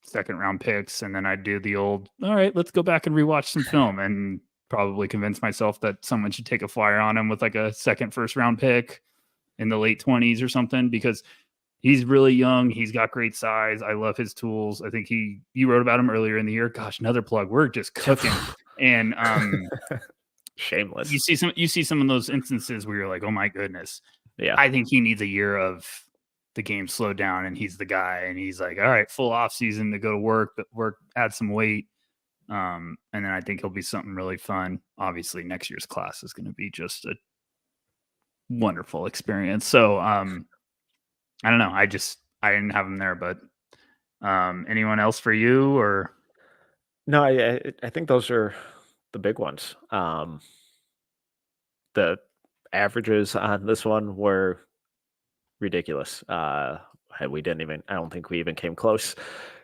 second round picks. And then I'd do the old, all right, let's go back and rewatch some film and probably convince myself that someone should take a flyer on him with like a second first round pick in the late 20s or something, because he's really young. He's got great size. I love his tools. I think you wrote about him earlier in the year. Gosh, another plug. We're just cooking. And shameless. You see some of those instances where you're like, oh my goodness. Yeah. I think he needs a year of the game slowed down and he's the guy and he's like, all right, full off season to go to work, add some weight. And then I think he'll be something really fun. Obviously next year's class is going to be just a wonderful experience. So, I don't know. I didn't have him there, but, anyone else for you or? No, I think those are the big ones. The averages on this one were ridiculous. I don't think we even came close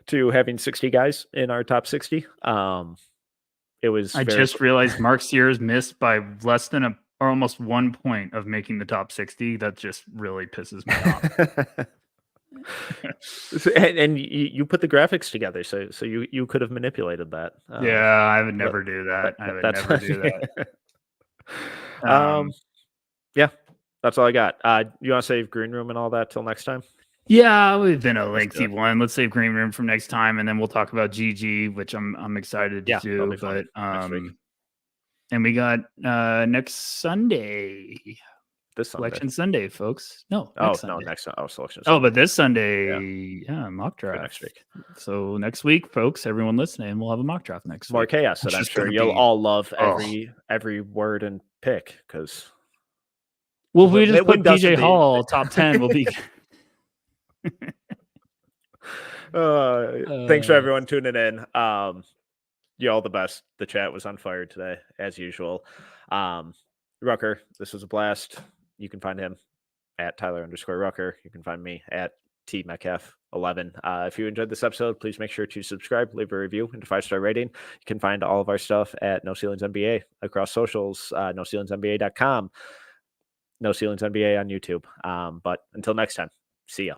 to having 60 guys in our top 60. It was. I just realized Mark Sears missed by less than or almost 1 point of making the top 60. That just really pisses me off. and you put the graphics together, so you could have manipulated that. Yeah, I would never do that. I would never do that. Yeah, that's all I got. You want to save green room and all that till next time? Yeah, we've been a lengthy one. Let's save green room from next time, and then we'll talk about GG, which I'm excited to do. But and we got next Sunday. This Sunday. Selection Sunday, folks. Selection Sunday. Oh, but this Sunday, mock draft next week. So next week, folks, everyone listening, we'll have a mock draft next week. More chaos, that I'm sure you'll all love every word and pick, because we just put PJ Hall top 10. We'll be. Thanks for everyone tuning in. You all the best. The chat was on fire today, as usual. Rucker, this was a blast. You can find him at Tyler_Rucker. You can find me at TMetcalf11. If you enjoyed this episode, please make sure to subscribe, leave a review, and a 5-star rating. You can find all of our stuff at No Ceilings NBA across socials, NoCeilingsNBA.com, No Ceilings NBA on YouTube. But until next time, see ya.